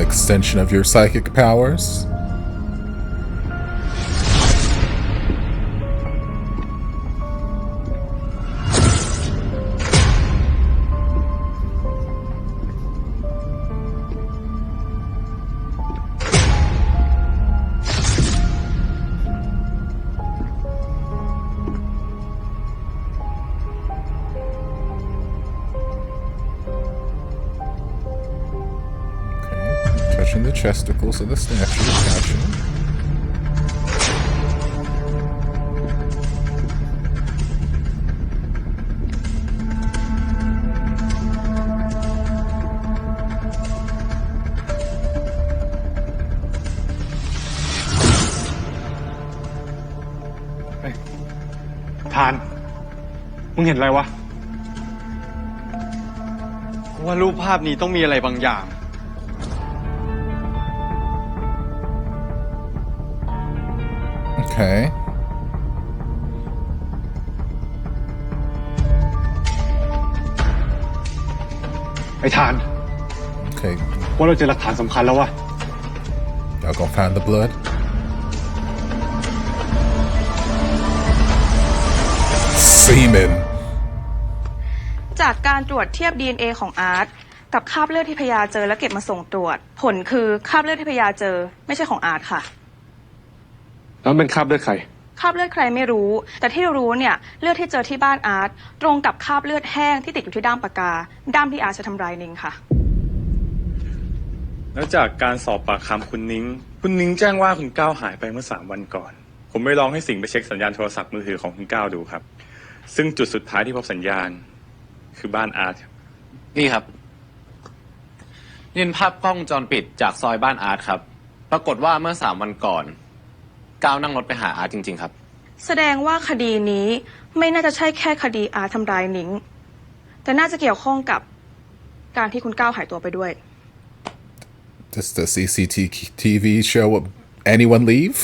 Extension of your psychic powers. Touching the chesticles of the statue. Gotcha.
Hey, ทาน มึงเห็นอะไรวะว่ารูปภาพนี้ต้องมีอะไรบางอย่าง
Okay.
ไอ้ทาน
Okay.
ว่าเราเจอหลักฐานสำคัญแล้ววะ
Y'all gonna find the blood? Semen.
จากการตรวจเทียบ DNA ของอาร์ตกับคราบเลือดที่พยาเจอแล้วเก็บมาส่งตรวจ ผลคือคราบเลือดที่พยาเจอไม่ใช่ของอาร์ตค่ะ
แล้วเป็นคราบเลือดใคร
คราบเลือดใครไม่รู้ แต่ที่รู้เนี่ยเลือดที่เจอที่บ้านอาร์ตตรงกับคราบเลือดแห้งที่ติดอยู่ที่ด้ามปากกาด้ามที่อาร์ตจะทำร้ายนิงค่ะ
แล้วจากการสอบปากคำคุณนิ้งแจ้งว่าคุณก้าวหายไปเมื่อ3 วันก่อน ผมไม่ลองให้สิงไปเช็คสัญญาณโทรศัพท์มือถือของคุณก้าวดูครับ ซึ่งจุดสุดท้ายที่พบสัญญาณคือบ้านอาร์ตครับ
นี่ครับนี่เป็นภาพกล้องวงจรปิดจากซอยบ้านอาร์ตครับปรากฏว่าเมื่อ3 วันก่อนก้าวนั่งรถไปหาอาร์ตจริงๆครับ
แสดงว่าคดีนี้ไม่น่าจะใช่แค่คดีอาร์ตทำร้ายนิงแต่น่าจะเกี่ยวข้องกับการที่คุณก้าวหายตัวไปด้วย
Does the CCTV show anyone leave?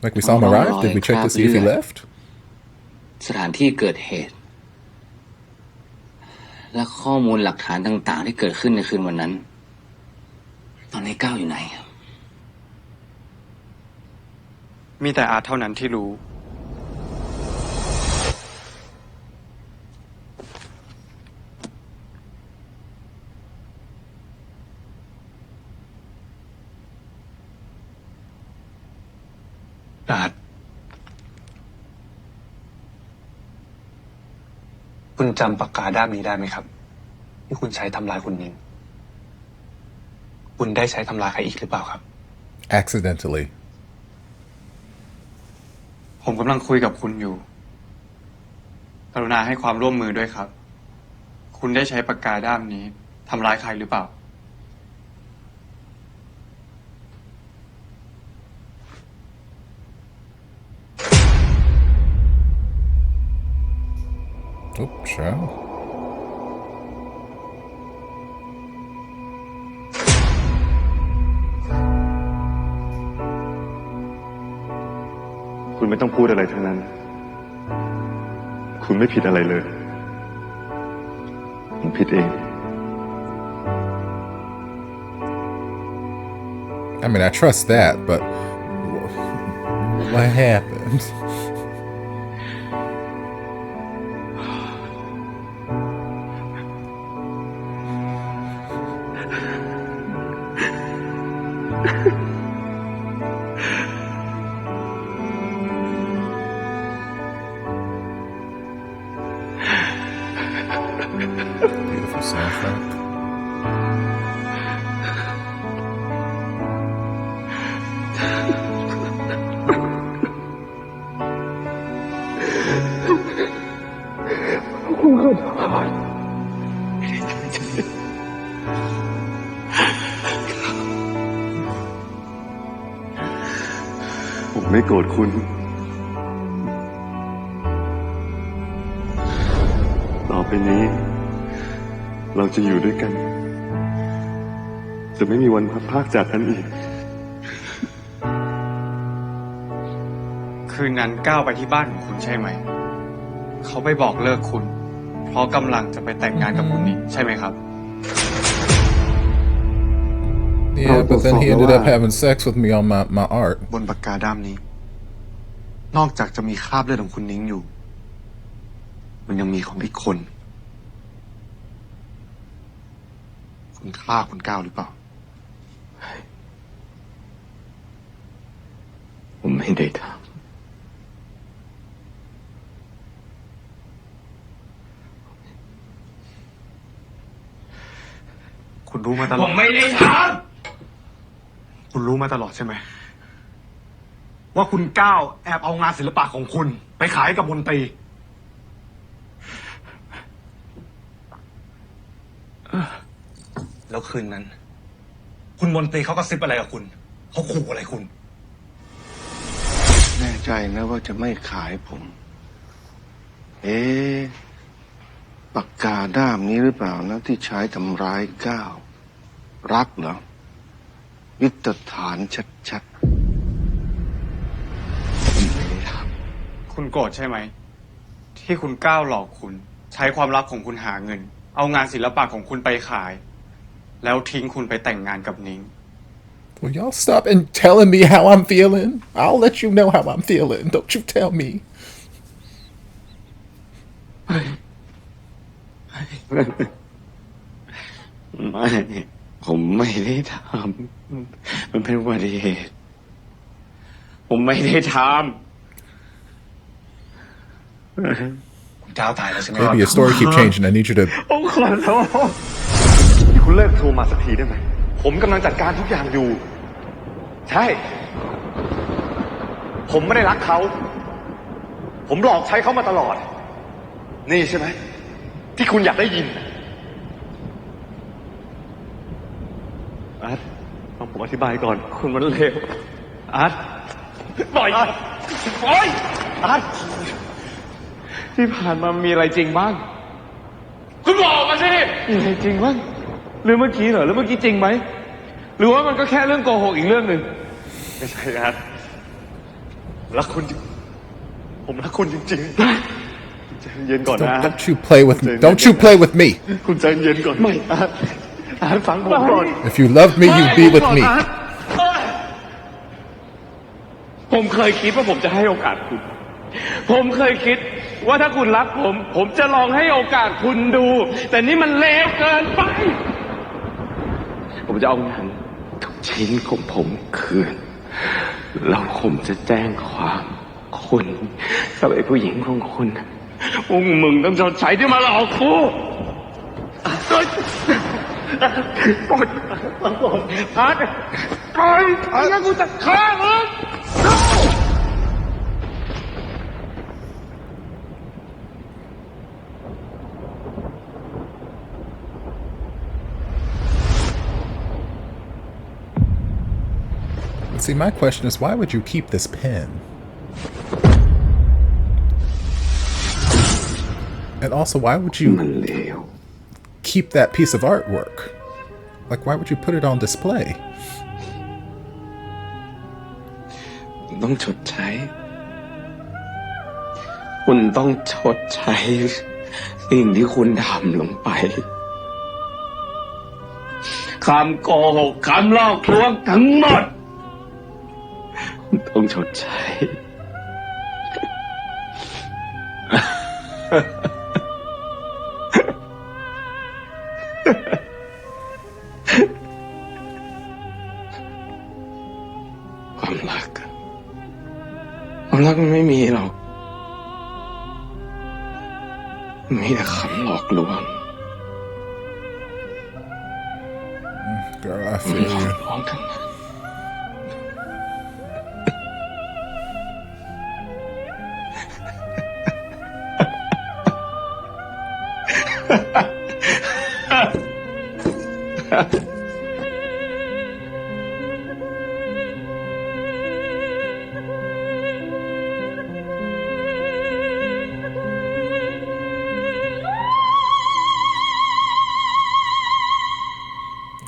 Like we saw him arrive? Did we check to see if he left?
สถานที่เกิดเหตุ และข้อมูลหลักฐานต่างๆที่เกิดขึ้นในคืนวันนั้น ตอนนี้ก้าวอยู่ไหน
มีแต่อาร์ตเท่านั้นที่รู้
อาร์ตคุณจำปากกาด้ามนี้ได้ไหมครับที่คุณใช้ทำลายคุณนิงผ
คุณได้ใช้ทำลายใครอีกหรือเปล่าครับ
accidentally
ผมกำลังคุยกับคุณอยู่กรุณาให้ความร่วมมือด้วยครับคุณได้ใช้ปากกาด้ามนี้ทำร้ายใครหรือเปล่า
Oops, sure.
คุณไม่ต้องพูดอะไรทั้งนั้น คุณไม่ผิดอะไรเลย ผมผิดเอง
I mean, I trust that, but what happened? Beautiful soundtrack.
ผมไม่โกรธคุณ ต่อไปนี้ เราจะอยู่ด้วยกัน จะไม่มีวันพัดพรากจากกันอีก
คืนนั้นก้าวไปที่บ้านของคุณใช่ไหมเขาไปบอกเลิกคุณเพราะกำลังจะไปแต่งงานกับคุณนี่ใช่ไหมครับ
Yeah, but then he ended up having sex with me on my art.
บนปากกาด้ามนี้นอกจากจะมีคราบเลือดของคุณนิ้งอยู่ มันยังมีของอีกคนคุณฆ่าคุณก้าวหรือเปล่าผมไม่ได้ทำคุณรู้มาตลอดผมไม่ได้ทำคุณรู้มาตลอดใช่ไหมว่าคุณก้าวแอบเอางานศิลปะของคุณไปขายกับมนตรีแล้วคืนนั้นคุณมนตรีเขาก็ซิบอะไรกับคุณเขาขู่อะไรคุณ
แน่ใจนะว่าจะไม่ขายผม ปากกาด้ามนี้หรือเปล่านะที่ใช้ทำร้ายก้าวรักเหรอวิตฐานชัดๆ
คุณโกรธใช่ไหมที่คุณก้าวหลอกคุณใช้ความลับของคุณหาเงินเอางานศิลปะของคุณไปขายแล้วทิ้งคุณไปแต่งงานกับนิ้ง
Will y'all stop and telling me how I'm feeling? I'll let you know how I'm feeling. Don't you tell me.
ไม่ผมไม่ได้ทำมันเป็นอุบัติเหตุผมไม่ได้ทำ
คุณก้าวตายแล้วใช่ไหม
Baby, your story keep changing. I need you to.
ผมขอโทษที่คุณเลิกโทรมาสักทีได้ไหมผมกำลังจัดการทุกอย่างอยู่ ใช่ ผมไม่ได้รักเขา ผมหลอกใช้เขามาตลอด นี่ใช่ไหมที่คุณอยากได้ยินอาร์ตฟังผมอธิบายก่อน คุณมันเลวอาร์ตปล่อยอาร์ตปล่อยอาร์ตที่ผ่านมามีอะไรจริงบ้างคุณบอกมาสิมีอะไรจริงบ้างเรื่องเมื่อกี้เหรอเรื่องเมื่อกี้จริงไหมหรือว่ามันก็แค่เรื่องโกหกอีกเรื่องหนึ่งไม่ใช่อาร์ตรักคุณผมรักคุณจริงๆใจเย็นก่อนนะ
Don't you play with me. Don't you play with me.
คุณใจเย็นก่อนไม่อาร์ตฟังผมก่อน
If you love me, you be with me.
ผมเคยคิดว่าผมจะให้โอกาสคุณผมเคยคิดว่าถ้าคุณรักผมจะลองให้โอกาสคุณดู แต่นี่มันเลวเกินไปผมจะเอางานทุกชิ้นของผมคืนแล้วผมจะแจ้งความคุณกับไอ้ผู้หญิงของคุณมึงต้องชดใช้ที่มาหลอกกู ปล่อยอาร์ตปล่อยแล้วกูจะฆ่ามึง
See, my question is, why would you keep this pen? And also, why would you keep that piece of artwork? Like, why would you put it on display?
ต้องชดใช้ คุณต้องชดใช้สิ่งที่คุณทำลงไปคำโกหกคำหลอกลวงทั้งหมดต้องชดใช้ความรักมันไม่มีหรอกมีแต่คำหลอกลวง
Girl, I feel you.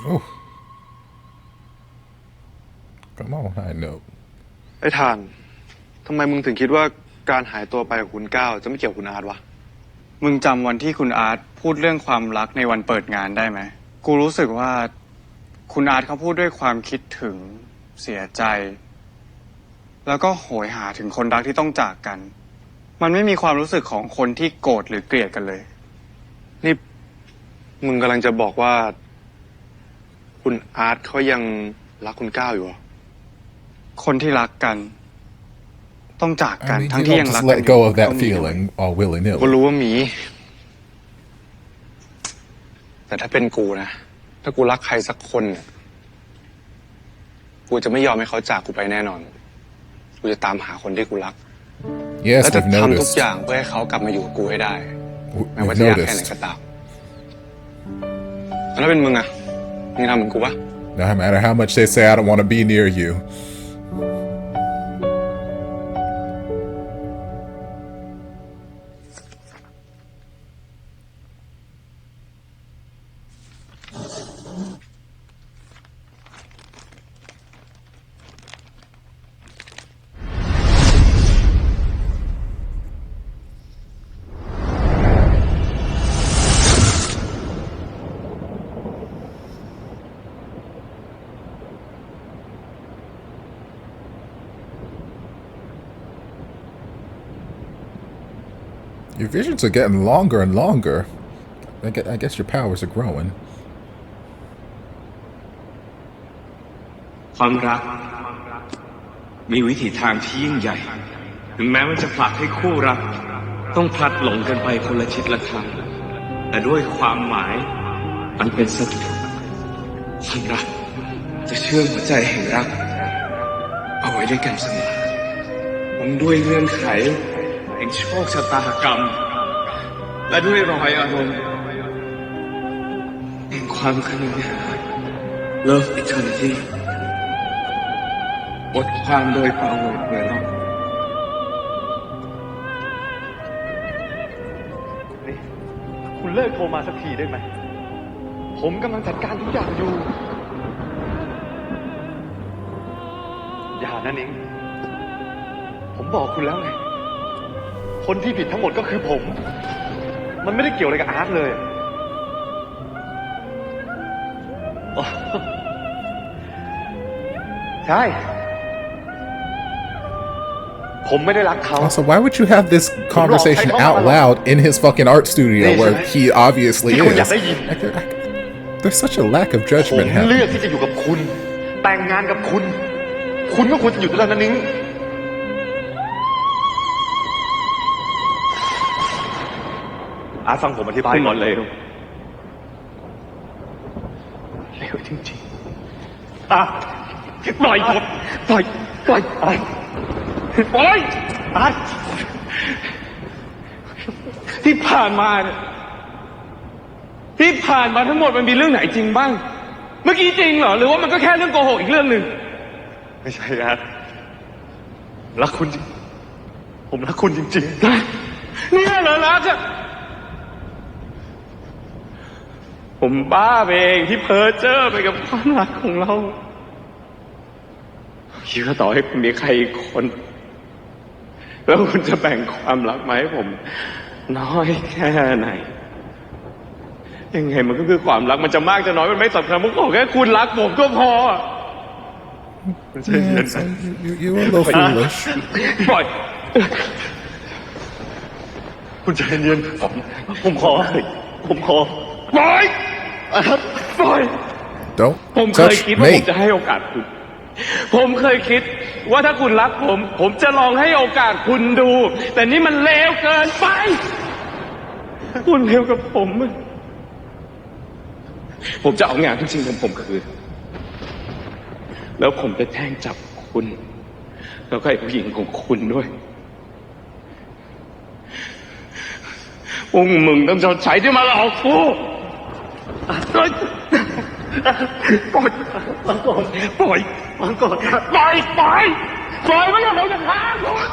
Oh. Come on, high note.
ไอ้ทานทำไมมึงถึงคิดว่าการหายตัวไปของคุณก้าวจะไม่เกี่ยวกับคุณอาร์ตวะ มึงจำวันที่คุณอาร์ตพูดเรื่องความรักในวันเปิดงานได้ไหม กูรู้สึกว่าคุณอาร์ตเขาพูดด้วยความคิดถึงเสียใจ แล้วก็โหยหาถึงคนรักที่ต้องจากกัน มันไม่มีความรู้สึกของคนที่โกรธหรือเกลียดกันเลย นี่มึงกำลังจะบอกว่าคุณอาร์ตเขายังรักคุณก้าวอยู่หรอ คนที่รักกันต้องจากกัน ทั้งที่ยังรักกัน
let go of that feeling all willy-nilly.
กูรู้ว่ามีแต่ถ้าเป็นกูนะถ้ากูรักใครสักคนกูจะไม่ยอมให้เขาจากกูไปแน่นอนกูจะตามหาคนที่กูรัก
Yes,
และจะ
we've
ทำทุก
noticed.
อย่างเพื่อให้เขากลับมาอยู่กับกูให้ได้ไม่ว่า
We've
จะยากแค่ไหน
noticed.
ก็ตามแล้วเป็นมึงอะมึงทำเหมือนกูปะ
No matter how much they say I don't want to be near you. Your visions are getting longer and longer. I guess your powers are growing.
ความรักมีวิถีทางที่ยิ่งใหญ่ถึงแม้มันจะผลักให้คู่รักต้องพลัดหลงกันไปคนละทิศละทางแต่ด้วยความหมายอันเป็นสถิตความรักจะเชื่อมหัวใจแห่งรักเอาไว้ด้วยกันเสมอผมด้วยเงื่อนไขแห่งโชคชะตากรรมและด้วยรอยอารมณ์แห่งความคนึงหา Love Eternity บทความโดยเปาโล เวลอน
นี่คุณเลิกโทรมาสักทีได้ไหมผมกำลังจัดการทุกอย่างอยู่อย่านะนิ้งผมบอกคุณแล้วไงคนที่ผิดทั้งหมดก็คือผมมันไม่ได้เกี่ยวอะไรกับอาร์ตเลยใช่ผมไม่ได้รักเขา
Also, why would you have this conversation out loud in his fucking art studio where he obviously is? Like, there's such a lack of
ผม
judgment
เลือก
happening.
ที่จะอยู่กับคุณแต่งงานกับคุณคุณก็ควรจะอยู่ด้วยนะนิ้งอาร์ตฟังผมอธิบายก่อนเลย ริงๆปล่อยผมปล่อยอาร์ตที่ผ่านมาเนี่ยที่ผ่านมาทั้งหมดมันมีเรื่องไหนจริงบ้างเมื่อกี้จริงเหรอหรือว่ามันก็แค่เรื่องโกหกอีกเรื่องหนึ่งไม่ใช่ครับรักคุณจริงผมรักคุณจริงๆเนี่ยเหรอรักอะผมบ้าไปเองที่เพ้อเจ้อไปกับความรักของเราคิดว่าต่อให้คุณมีใครอีกคนแล้วคุณจะแบ่งความรักมาให้ผมน้อยแค่ไหนยังไงมันก็คือความรักมันจะมากจะน้อยมันไม่สำคัญผมขอแค่คุณรักผมก็พอ
You're a little foolish
ปล่อยคุณใจเย็นผมขอปล่อย
Don't
ผมเคย
touch
คิดว่าผม
me
จะให้โอกาสคุณผมเคยคิดว่าถ้าคุณรักผมจะลองให้โอกาสคุณดูแต่นี่มันเลวเกินไปคุณเลวกับผมจะเอางานทุกสิ่งของผมคืนแล้วผมจะแจ้งจับคุณแล้วก็ไอ้ผู้หญิงของคุณด้วยพวกมึงต้องชดใช้ที่มาหลอกกูปล่อยไม่งั้นเราจะฆ่าคุณ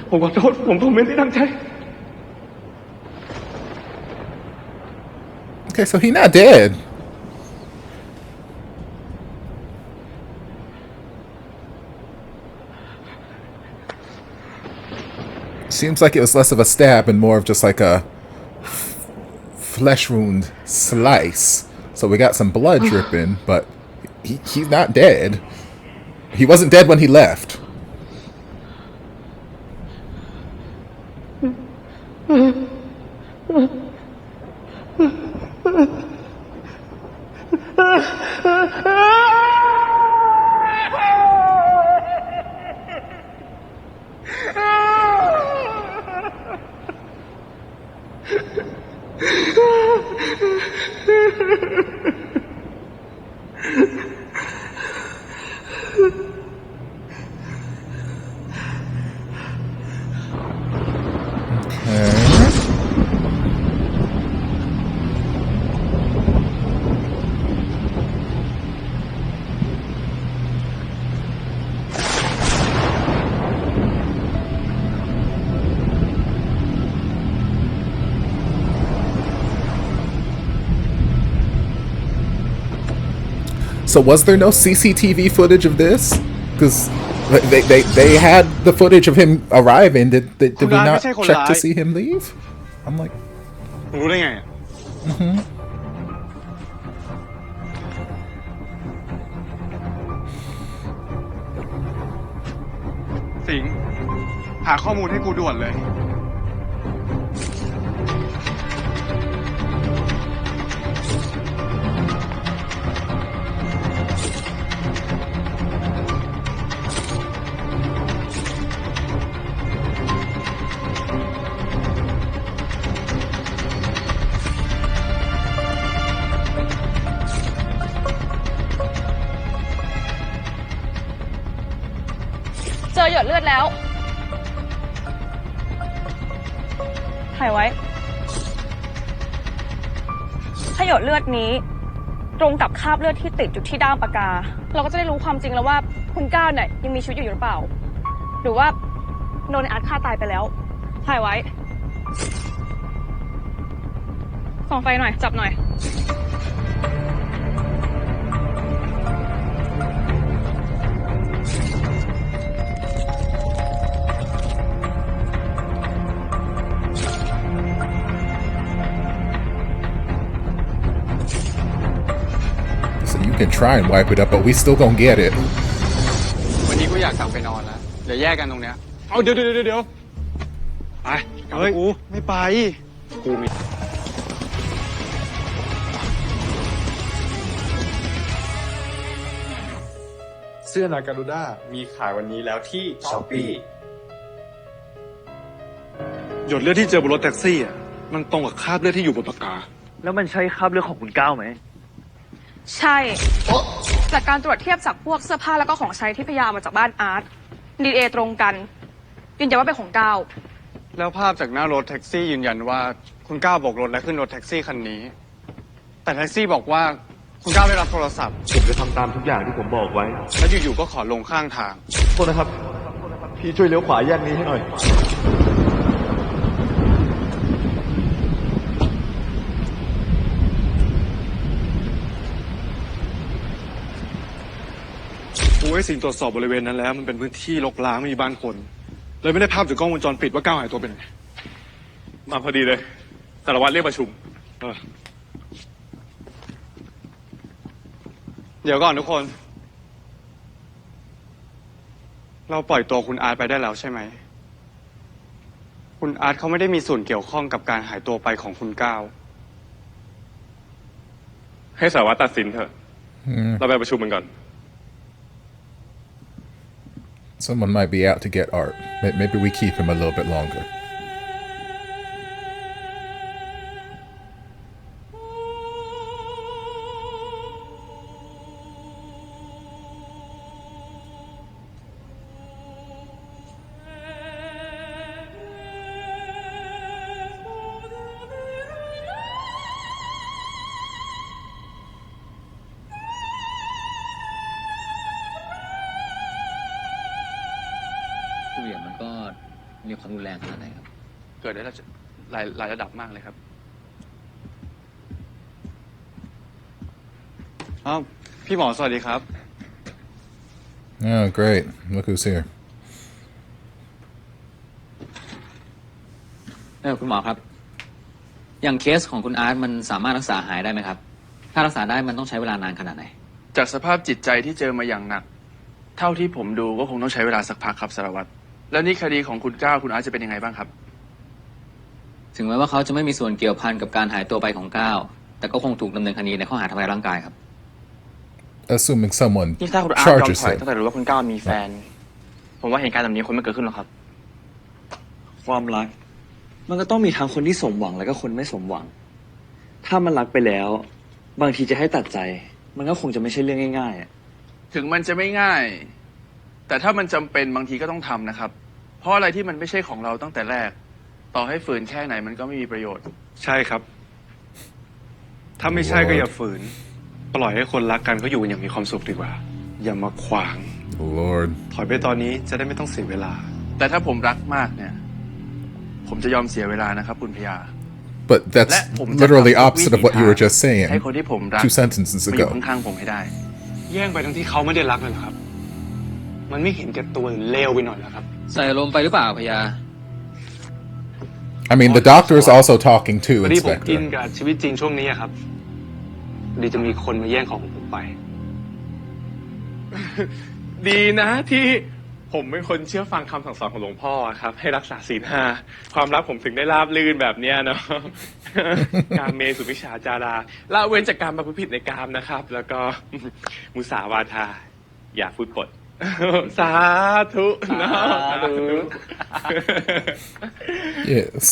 ผมขอโทษผมไม่ได้ตั้งใจ
Okay, so he's not dead. Seems like it was less of a stab and more of just like a flesh wound slice. So we got some blood dripping, but he's not dead. He wasn't dead when he left. So was there no CCTV footage of this? Because they had the footage of him arriving. Did we not check to see him leave? I'm like,
รู้ได้ไง สิงห์หาข้อมูลให้กูด่วนเลย
เจอหยดเลือดแล้วถ่ายไว้ถ้าหยดเลือดนี้ตรงกับคราบเลือดที่ติดอยู่ที่ด้ามปากกาเราก็จะได้รู้ความจริงแล้วว่าคุณก้าวเนี่ยยังมีชีวิตอยู่หรือเปล่าหรือว่าโดนอาร์ตฆ่าตายไปแล้วถ่ายไว้ส่องไฟหน่อยจับหน่อย
can try and wipe it up, but we still gonna get it.
วันนี้กูอยากกลับไปนอนแล้วเดี๋ยวแยกกันตรงเนี้ยเอาเดี๋ยวไปกลับกูไม่ไปกูมี
เสื้อนาการูด้ามีขายวันนี้แล้วที่ช้อปปี้
หยดเลือดที่เจอบนรถแท็กซี่อ่ะมันตรงกับคราบเลือดที่อยู่บนปากกา
แล้วมันใช่คราบเลือดของคุณก้าวไหม
ใช่จากการตรวจเทียบจากพวกเสื้อผ้าแล้วก็ของใช้ที่พยามาจากบ้านอาร์ตDNAตรงกันยืนยันว่าเป็นของก้าว
แล้วภาพจากหน้ารถแท็กซี่ยืนยันว่าคุณก้าวโบกรถและขึ้นรถแท็กซี่คันนี้แต่แท็กซี่บอกว่าคุณก้าวได้รับโทรศัพท์ผมจะทำตามทุกอย่างที่ผมบอกไว้แล้วอยู่ๆก็ขอลงข้างทางโทษนะครับพี่ช่วยเลี้ยวขวาแยกนี้ให้หน่อยกูให้สิ่งตรวจสอบบริเวณนั้นแล้วมันเป็นพื้นที่รกร้างไม่มีบ้านคนเลยไม่ได้ภาพจากกล้องวงจรปิดว่าก้าวหายตัวไปไหน
มาพอดีเลยสารวัตรเรียกประชุม
เดี๋ยวก่อนทุกคนเราปล่อยตัวคุณอาร์ตไปได้แล้วใช่ไหมคุณอาร์ตเขาไม่ได้มีส่วนเกี่ยวข้องกับการหายตัวไปของคุณก้าว
ให้สารวัตรตัดสินเถอะเราไปประชุมกันก่อน
Someone might be out to get Art. Maybe we keep him a little bit longer.
เหวี่ยงมันก็มีความรุนแรงขนาดไหนครับ
เกิดได้หลายระดับมากเลยครับอ้าวพี่หมอสวัสดีครับ
Oh, great. Look who's here.
คุณหมอครับอย่างเคสของคุณอาร์ตมันสามารถรักษาหายได้ไหมครับถ้ารักษาได้มันต้องใช้เวลานานขนาดไหน
จากสภาพจิตใจที่เจอมาอย่างหนักเท่าที่ผมดูก็คงต้องใช้เวลาสักพักครับสารวัตรแล้วนี่คดีของคุณก้าวคุณอาร์ตจะเป็นยังไงบ้างครับ
ถึงแม้ว่าเขาจะไม่มีส่วนเกี่ยวพันกับการหายตัวไปของก้าวแต่ก็คงถูกดำเนินคดีในข้อหาทำร้ายร่างกายครับ
Assuming someone
นี่ถ้าคุณอาร์ตยอม
charges
ถอย
him.
ตั้งแต่รู้ว่าคุณก้าวมีแฟนผมว่าเหตุการณ์แบบนี้คงไม่เกิดขึ้นหรอกครับ
ความรักมันก็ต้องมีทั้งคนที่สมหวังแล้วก็คนไม่สมหวังถ้ามันรักไปแล้วบางทีจะให้ตัดใจมันก็คงจะไม่ใช่เรื่องง่ายๆ
ถึงมันจะไม่ง่ายแต่ถ้ามันจำเป็นบางทีก็ต้องทำนะครับเพราะอะไรที่มันไม่ใช่ของเราตั้งแต่แรกต่อให้ฝืนแค่ไหนมันก็ไม่มีประโยชน์
ใช่ครับถ้าไม่ใช่ก็อย่าฝืนปล่อยให้คนรักกันเขาอยู่อย่างมีความสุขดีกว่าอย่ามาขวาง
Lord
ถอยไปตอนนี้จะได้ไม่ต้องเสียเวลา
แต่ถ้าผมรักมากเนี่ยผมจะยอมเสียเวลานะครับคุณพยา
But that's literally opposite of what you were just saying
ให้คนที่ผมรัก
2 sentences
มาอยู่
ago.
ข้างๆผมให้ได้
แย่งไปทั้งที่เขาไม่ได้รักเลยเหรอครับมันไม่เห็นแก่ตัวหรือเลวไปหน่อยเหรอครับ
ใส่ลมไปหรือเปล่าพยา
I mean, the doctor is also talking too,
พอดีผมอิน
Inspector.
กับชีวิตจริงช่วงนี้ครับดีจะมีคนมาแย่งของผมไป
ดีนะที่ผมเป็นคนเชื่อฟังคำสั่งสอนของหลวงพ่อครับให้รักษาศีล 5ความรักผมถึงได้ราบรื่นแบบเนี้ยเนาะ การเมสุวิชาจาราละเว้นจากการประพฤติผิดในกามนะครับ แล้วก็ มุสาวาทาอย่าพูดปด สาธุเนาะสาธุ
Yes.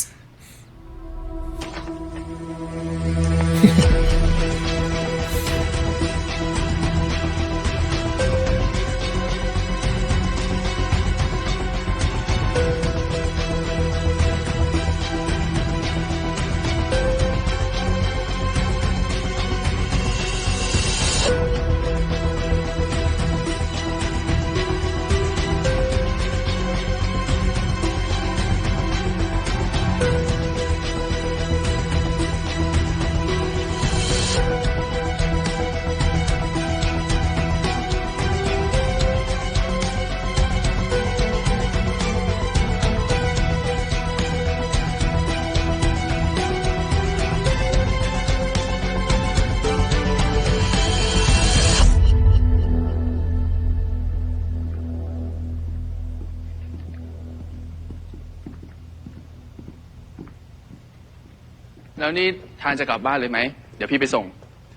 แล้วนี่ทานจะกลับบ้านเลยไหมเดี๋ยวพี่ไปส่ง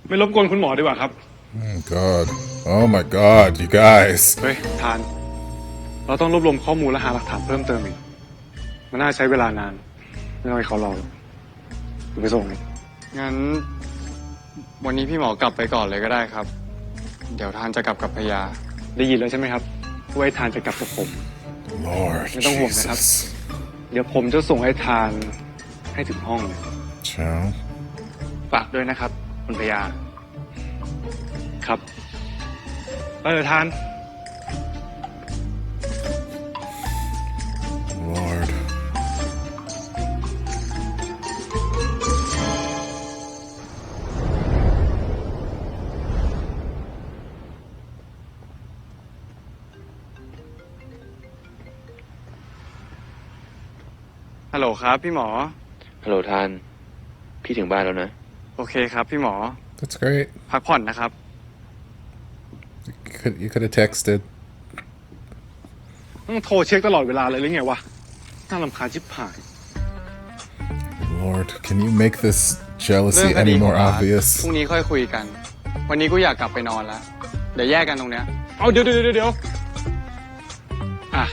ไม่รบกวนคุณหมอดีกว่าครับ
Oh, God. Oh my god, you guys.
เฮ้ยทานเราต้องรวบรวมข้อมูลและหาหลักฐานเพิ่มเติมอีกมันน่าใช้เวลานานไม่ต้องให้เขารอหรอกไปส่งเลยงั้นวันนี้พี่หมอกลับไปก่อนเลยก็ได้ครับเดี๋ยวทานจะกลับกับพยาได้ยินแล้วใช่ไหมครับว่าไอ้ทานจะกลับกับผม
Lord
ไม่ต้องห่วงนะครับ
Jesus.
เดี๋ยวผมจะส่งไอ้ทานให้ถึงห้องเลย
Chow.
ฝากด้วยนะครับคุณพยาครับทาน
Lord.
ฮัลโหลครับพี่หมอ
ฮัลโหลทาน พี่ถึงบ้านแล้วนะ
โอเคครับพี่หมอ
That's great.
พักผ่อนนะครับ
You could have texted.
ต้องโทรเช็คตลอดเวลาเลยหรือไงวะน่ารำคาญชิบหาย
Lord, can you make this jealousy any more obvious?
พรุ่งนี้ค่อยคุยกัน วันนี้กูอยากกลับไปนอนแล้วเดี๋ยวแยกกันตรงเนี้ยเอาเดี๋ยวอ่ะ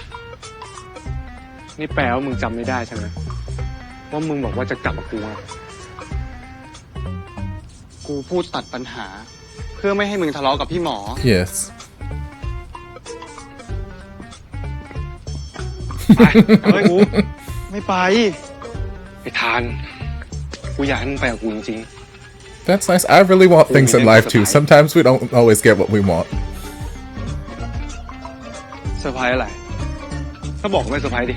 นี่แปลว่ามึงจำไม่ได้ใช่ไหมว่ามึงบอกว่าจะกลับกับกูอ่ะกูพูดตัดปัญหา เพื่อไม่ให้มึงทะเลาะกับพี่หมอ
Yes.
ไปเฮ้ยกูไม่ไปไอ้ทานกูอยากให้มึงไปกับกูจริง
That's nice. I really want things in life too. Sometimes we don't always get what we want.
ๆเซอร์ไพรส์อะไรถ้าบอกไม่เซอร์ไพรส์ดิ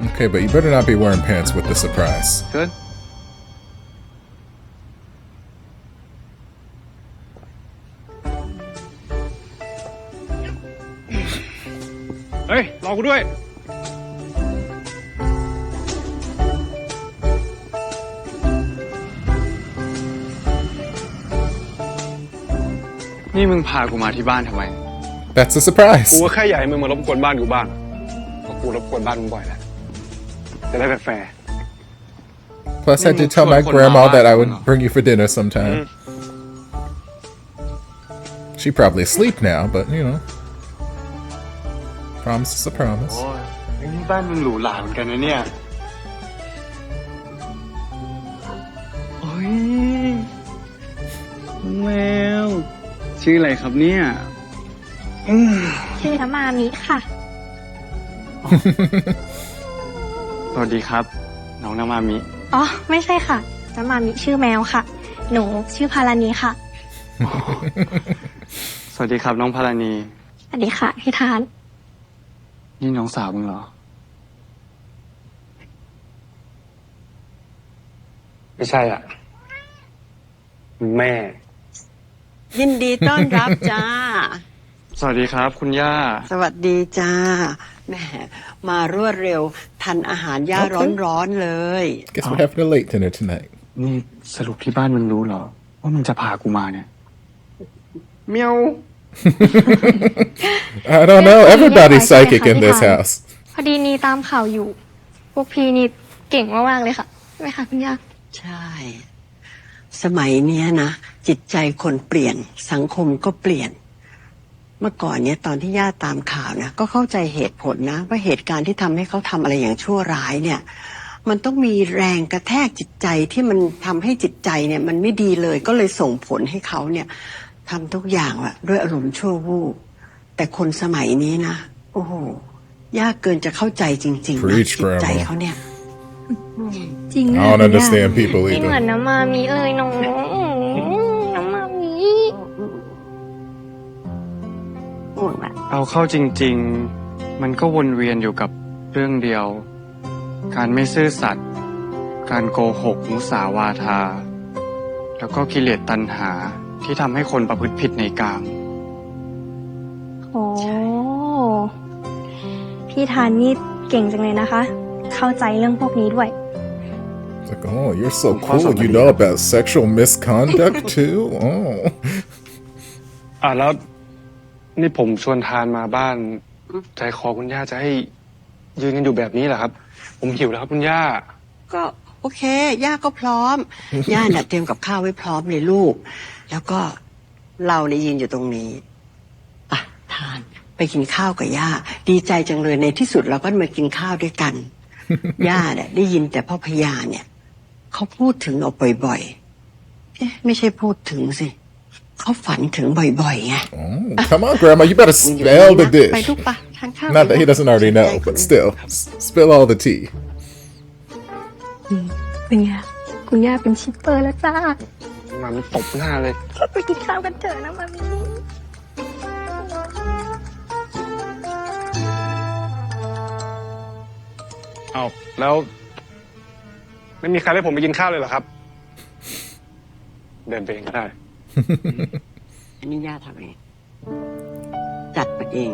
Okay, but you better not be wearing pants with the surprise.
Good. เฮ้ยรอกูด้วยนี่มึงพากูมาที่บ้านทำไม
That's a surprise.
กูก็แค่อยากให้มึงมารบกวนบ้านกูบ้างเพราะกูรบกวนบ้านมึงบ่อยแล้วจะได้แฟร์
Plus, I did tell my grandma that I would bring you for dinner sometime. She probably asleep now, but you know. Promise is a promise.
โอ้ยนี่บ้านมึงหรูหราเหมือนกันนะเนี่ยโอ้ยแมวชื่ออะไรครับเนี่ย
ชื่อน้ำมามิค่ะ
สวัสดีครับ น้องนามามิ
อ๋อ ไม่ใช่ค่ะ น้ำมามิชื่อแมวค่ะ หนูชื่อพารานีค่ะ
สวัสดีครับน้องพาราณี
สวัสดีค่ะพี่ทาน
นี่น้องสาวมึงเหรอ ไม่ใช่อ่ะแม่
ยินดีต้อนรับจ้า
สวัสดีครับ คุณย่า
สวัสดีจ้าแหมมารวดเร็วทันอาหารย่าร้อนๆเลย
Guess we're having a late dinner tonight.
นี่สรุปที่บ้านมึงรู้เหรอ ว่ามึงจะพากูมาเนี่ยเมียว
I don't know. Everybody's psychic in this house.
พอดีนีตามข่าวอยู่ พวกพี่นี่เก่งมากๆเลยค่ะใช่ไหมคะคุณย่า
ใช่ สมัยเนี้ยนะจิตใจคนเปลี่ยนสังคมก็เปลี่ยน เมื่อก่อนเนี่ยตอนที่ย่าตามข่าวนะก็เข้าใจเหตุผลนะว่าเหตุการณ์ที่ทำให้เขาทำอะไรอย่างชั่วร้ายเนี่ย มันต้องมีแรงกระแทกจิตใจที่มันทำให้จิตใจเนี่ยมันไม่ดีเลยก็เลยส่งผลให้เขาเนี่ยทำทุกอย่างอะด้วยอารมณ์ชั่ววูบแต่คนสมัยนี้นะโอ้โหยากเกินจะเข้าใจจริงๆนะจิตใจเขาเนี่ย
จริง
I don't understand people
ไม่เหมือน
either.
น้ำมามิเลยน้องน้ำมามิ
เอาเข้าจริงๆ มันก็วนเวียนอยู่กับเรื่องเดียว การไม่ซื่อสัตย์ การโกหกมุสาวาทา แล้วก็กิเลสตัณหาที่ทำให้คนประพฤติผิดในกาม
โอ้พี่ทานนี่เก่งจังเลยนะคะ เข้าใจเรื่องพวกนี้ด้วย
It's like, oh, you're so cool. You know about sexual misconduct too? Oh.
แล้วนี่ผมชวนทานมาบ้าน ใจคอคุณย่าจะให้ยืนกันอยู่แบบนี้เหรอครับ ผมหิวแล้วครับคุณย่า
ก็ โอเคย่าก็พร้อมย่าเนี่ยเตรียมกับข้าวไว้พร้อมเลยลูกแล้วก็เราเนี่ยยืนอยู่ตรงนี้อ่ะทานไปกินข้าวกับย่าดีใจจังเลยในที่สุดเราก็มากินข้าวด้วยกัน ย่าเนี่ยได้ยินแต่พ่อพญาเนี่ยเขาพูดถึงเราบ่อยๆเอ๊ะไม่ใช่พูดถึงสิเขาฝันถึงบ่อยๆไง
Come on, Grandma, you better spell the
ไป
dish.
ลูกปะทานข้าว
Not that he doesn't already know, but still, spill all the tea.
เป็นไงคุณย่าเป็นชิปเปอร์แล้วจ้า
มามีตบหน้าเลย
ไปกินข้าวกันเถอะนะมามี
เอาแล้ว ไม่มีใครให้ผมไปกินข้าวเลยเหรอครับ เดินไปเองก็ได้
อันนี้ย่าทำเองจัดมาเอง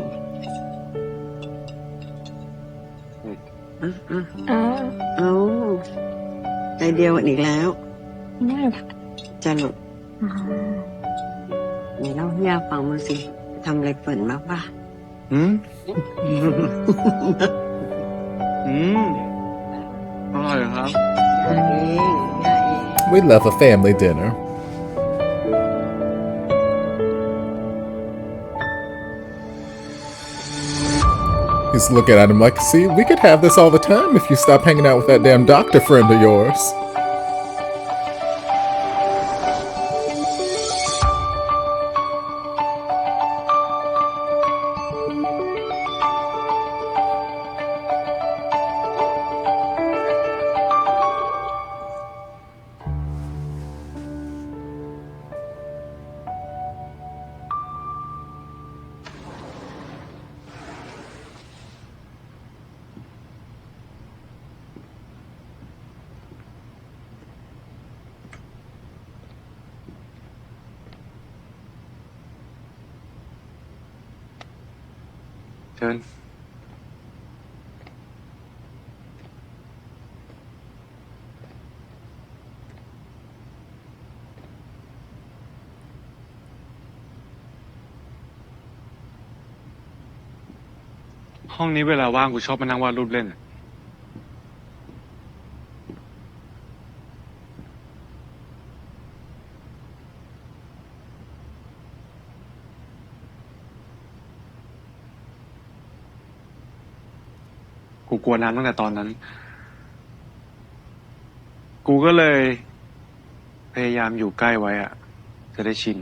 เอาใจเดียวกันอีกแล้วจะหลุดนี่เล่าให้ย่าฟังมาสิทำอะไรเปิ่นมากป่ะ
อร่อยครับ
We love a family dinner. He's looking at him like, see, we could have this all the time if you stop hanging out with that damn doctor friend of yours.
เชิญห้องนี้เวลาว่างกูชอบมานั่งวาดรูปเล่นกูกลัวน้ำตั้งแต่ตอนนั้น กูก็เลย พยายามอยู่ใกล้ไว้อะจะได้ชิน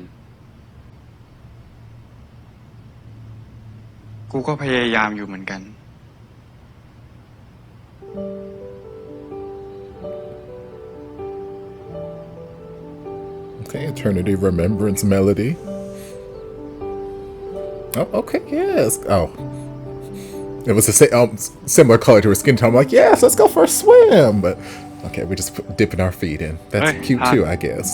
กูก็พยายามอยู่เหมือนกัน
Okay, Eternity Remembrance Melody. Oh, okay, yes. Oh. It was a similar color to her skin tone. I'm like, yes, let's go for a swim. But, okay, we're just dipping our feet in. That's cute too, I guess.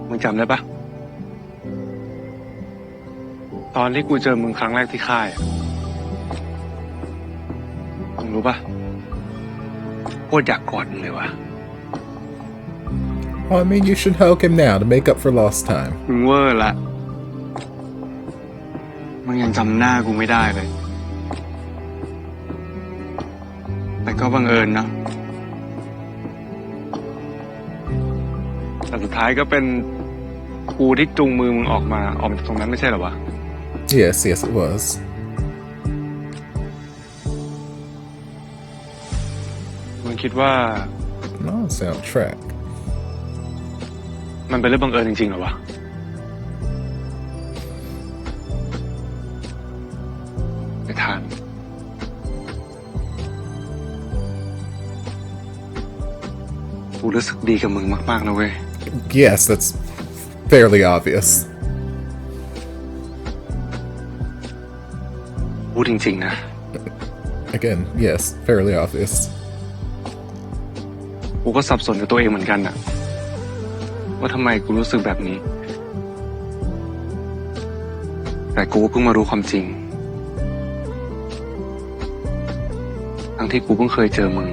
มึงจำได้ปะตอนที่กูเจอมึงครั้งแรกที่ค่ายมึงรู้ปะโคตรอยากกอดมึงเลยว่ะ
Well, I mean, you should hug him now to make up for lost time.
มึงเวอร์ละมึงยังจำหน้ากูไม่ได้เลย แต่ก็บังเอิญนะแต่สุดท้ายก็เป็นกูที่จูงมือมึงออกมาจากตรงนั้นไม่ใช่เหรอวะ
Yes, yes, it was.
มึงคิดว่า
No soundtrack.
มันเป็นเรื่องบังเอิญจริงๆเหรอวะไอ้ทานกูรู้สึกดีกับมึงมากๆนะเว้ย
Yes, that's fairly obvious.
พูดจริงๆนะ
Again, yes, fairly obvious.
กูก็สับสนกับตัวเองเหมือนกันอะว่าทำไมกูรู้สึกแบบนี้ แต่กูเพิ่งมารู้ความจริง
ที่กูเพิ่งเคยเจอมึง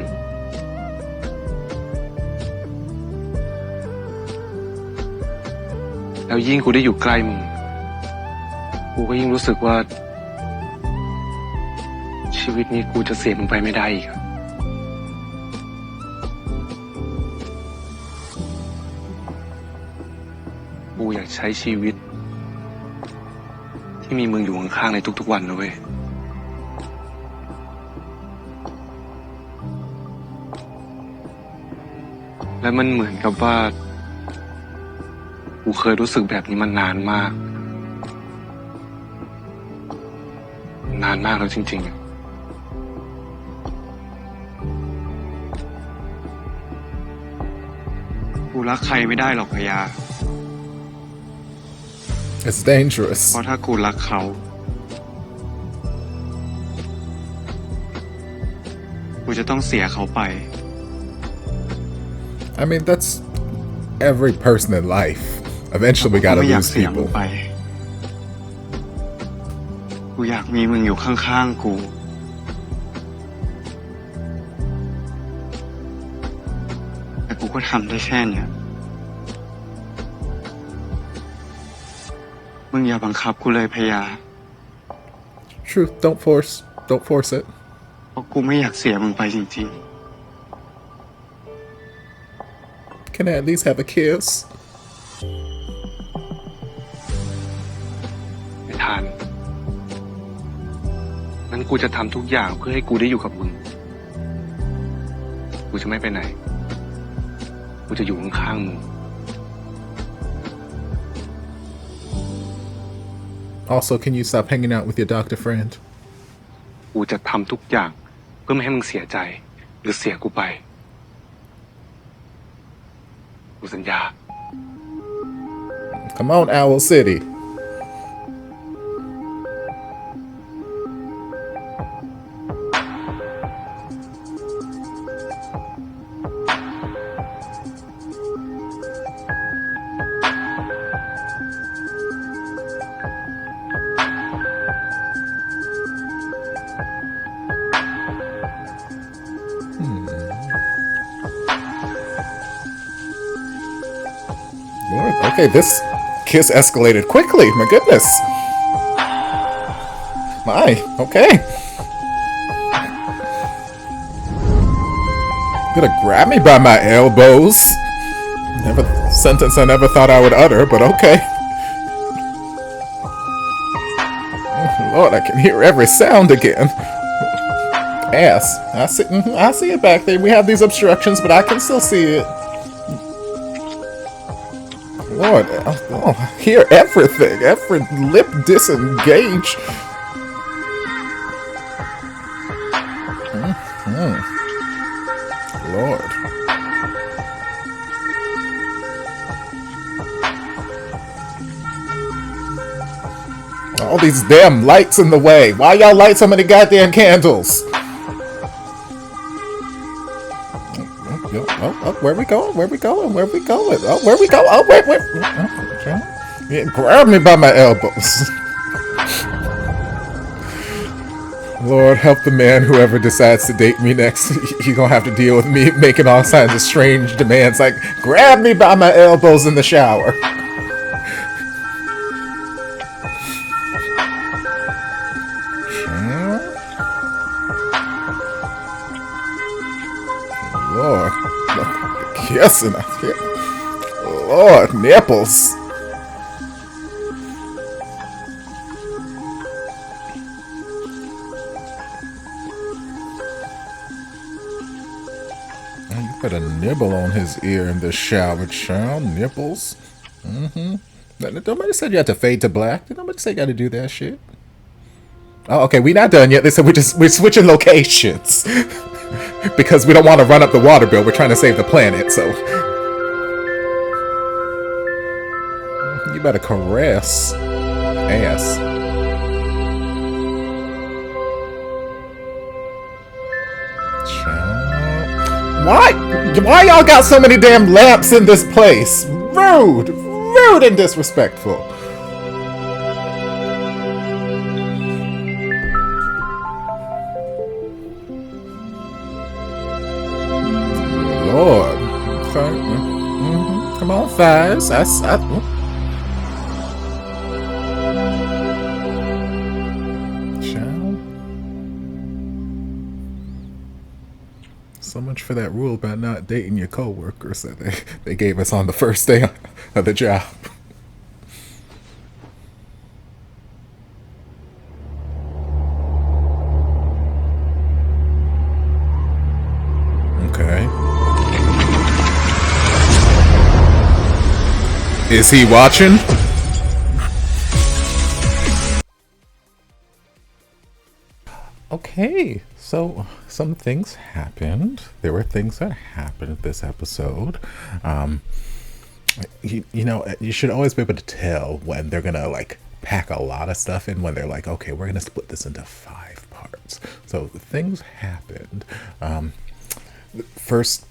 แล้วยิ่งกูได้อยู่ใกล้มึงกูก็ยิ่งรู้สึกว่าชีวิตนี้กูจะเสียมึงไปไม่ได้อีกกูอยากใช้ชีวิตที่มีมึงอยู่ข้างๆในทุกๆวันนะเว้ยและมันเหมือนกับว่ากูเคยรู้สึกแบบนี้มานานมากแล้วจริงๆกูรักใครไม่ได้หรอกพยา
It's dangerous
เพราะถ้ากูรักเขากูจะต้องเสียเขาไป
I mean that's every person in life eventually we gotta lose people
กูอยากมีมึงอยู่ข้างๆกูแต่กูก็ทำได้แค่เนี้ยมึงอย่าบังคับกูเลยพยา
Truth don't force it
เพราะกูไม่อยากเสียมึงไปจริงๆ
Can I at least have a kiss
ไอ้ทานงั้นกูจะทำทุกอย่างเพื่อให้กูได้อยู่กับมึงกูจะไม่ไปไหนกูจะอยู่ข้างๆมึง
Also can you stop hanging out with your doctor friend
กูจะทำทุกอย่างเพื่อไม่ให้มึงเสียใจหรือเสียกูไปกูสัญญา
Come on Owl City Okay, this kiss escalated quickly. My goodness. My, okay. Gonna grab me by my elbows. Never sentence I never thought I would utter, but okay. Oh, Lord, I can hear every sound again. Ass. I see it back there. We have these obstructions, but I can still see it. Lord, oh, hear everything. Every lip disengage. Lord. All these damn lights in the way. Why y'all light so many goddamn candles? Oh, where we going? Where we going? Where we going? Oh, where we go? Oh, wait. Oh, okay. Yeah, grab me by my elbows. Lord, help the man whoever decides to date me next. He gonna have to deal with me making all kinds of strange demands like, grab me by my elbows in the shower. Lord, kissing. Lord, nipples. You put a nibble on his ear in the shower, child. Nipples. Nobody said you had to fade to black. Did nobody say you got to do that shit? Oh, okay, we not done yet. They said we're switching locations. Because we don't want to run up the water bill. We're trying to save the planet, so. You better caress. Ass. Why y'all got so many damn lamps in this place? Rude! Rude and disrespectful. sympathize. So much for that rule about not dating your coworkers that they gave us on the first day of the job. Okay. Is he watching? Okay, so some things happened. There were things that happened this episode. You know, you should always be able to tell when they're gonna like pack a lot of stuff in, when they're like, okay, we're gonna split this into 5 parts. So things happened. First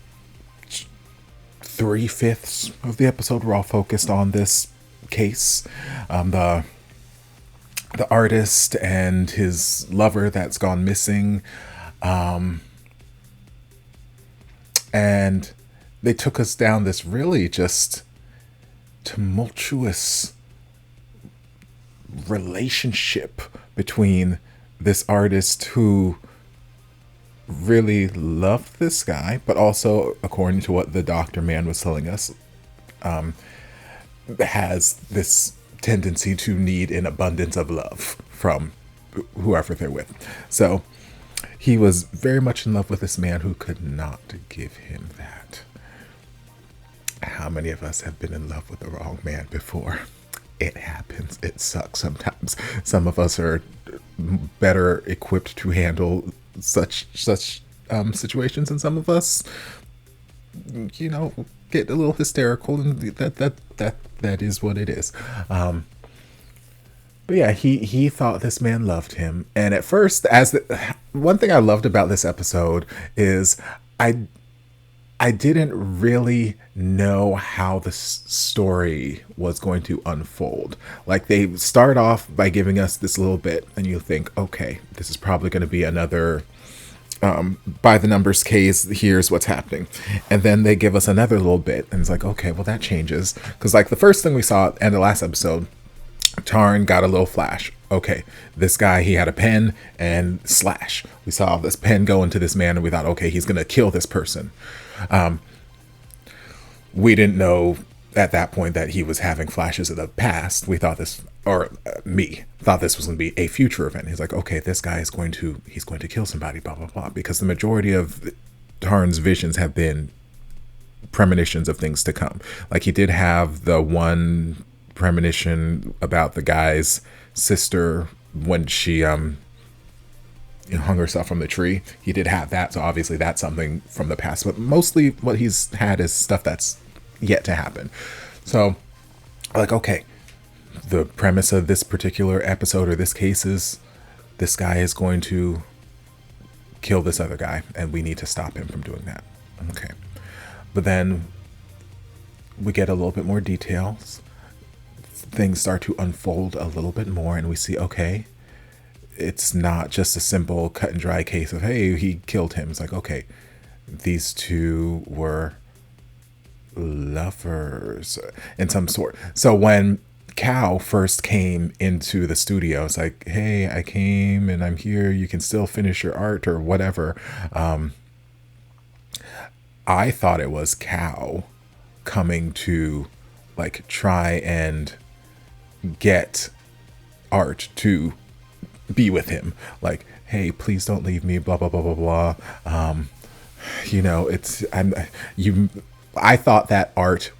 3/5 of the episode were all focused on this case. The artist and his lover that's gone missing. And they took us down this really just tumultuous relationship between this artist who really loved this guy, but also, according to what the doctor man was telling us, has this tendency to need an abundance of love from whoever they're with. So he was very much in love with this man who could not give him that. How many of us have been in love with the wrong man before? It happens. It sucks sometimes. Some of us are better equipped to handle such situations, and some of us, you know, get a little hysterical, and that is what it is. But yeah, he thought this man loved him, and at first, one thing I loved about this episode is I didn't really know how the story was going to unfold. Like, they start off by giving us this little bit, and you think, okay, this is probably going to be another by the numbers case, here's what's happening. And then they give us another little bit, and it's like, okay, well, that changes. Because, like, the first thing we saw in the last episode, Tarn got a little flash. Okay, this guy, he had a pen, and slash. We saw this pen go into this man, and we thought, okay, he's going to kill this person. We didn't know at that point that he was having flashes of the past. We thought this, or me, thought this was going to be a future event. He's like, okay, this guy is going to kill somebody, blah, blah, blah. Because the majority of Tarn's visions have been premonitions of things to come. Like, he did have the one premonition about the guy's sister when she hung herself from the tree. He did have that, so obviously that's something from the past. But mostly what he's had is stuff that's yet to happen. So, like, okay, the premise of this particular episode or this case is this guy is going to kill this other guy, and we need to stop him from doing that. Okay. But then we get a little bit more details. Things start to unfold a little bit more, and we see, okay, it's not just a simple cut and dry case of, hey, he killed him. It's like, okay, these two were lovers in some sort. So when Cal first came into the studio, it's like, hey, I came and I'm here. You can still finish your art or whatever. I thought it was Cal coming to like try and get Art to be with him, like, hey, please don't leave me, blah blah blah blah blah. I thought that Art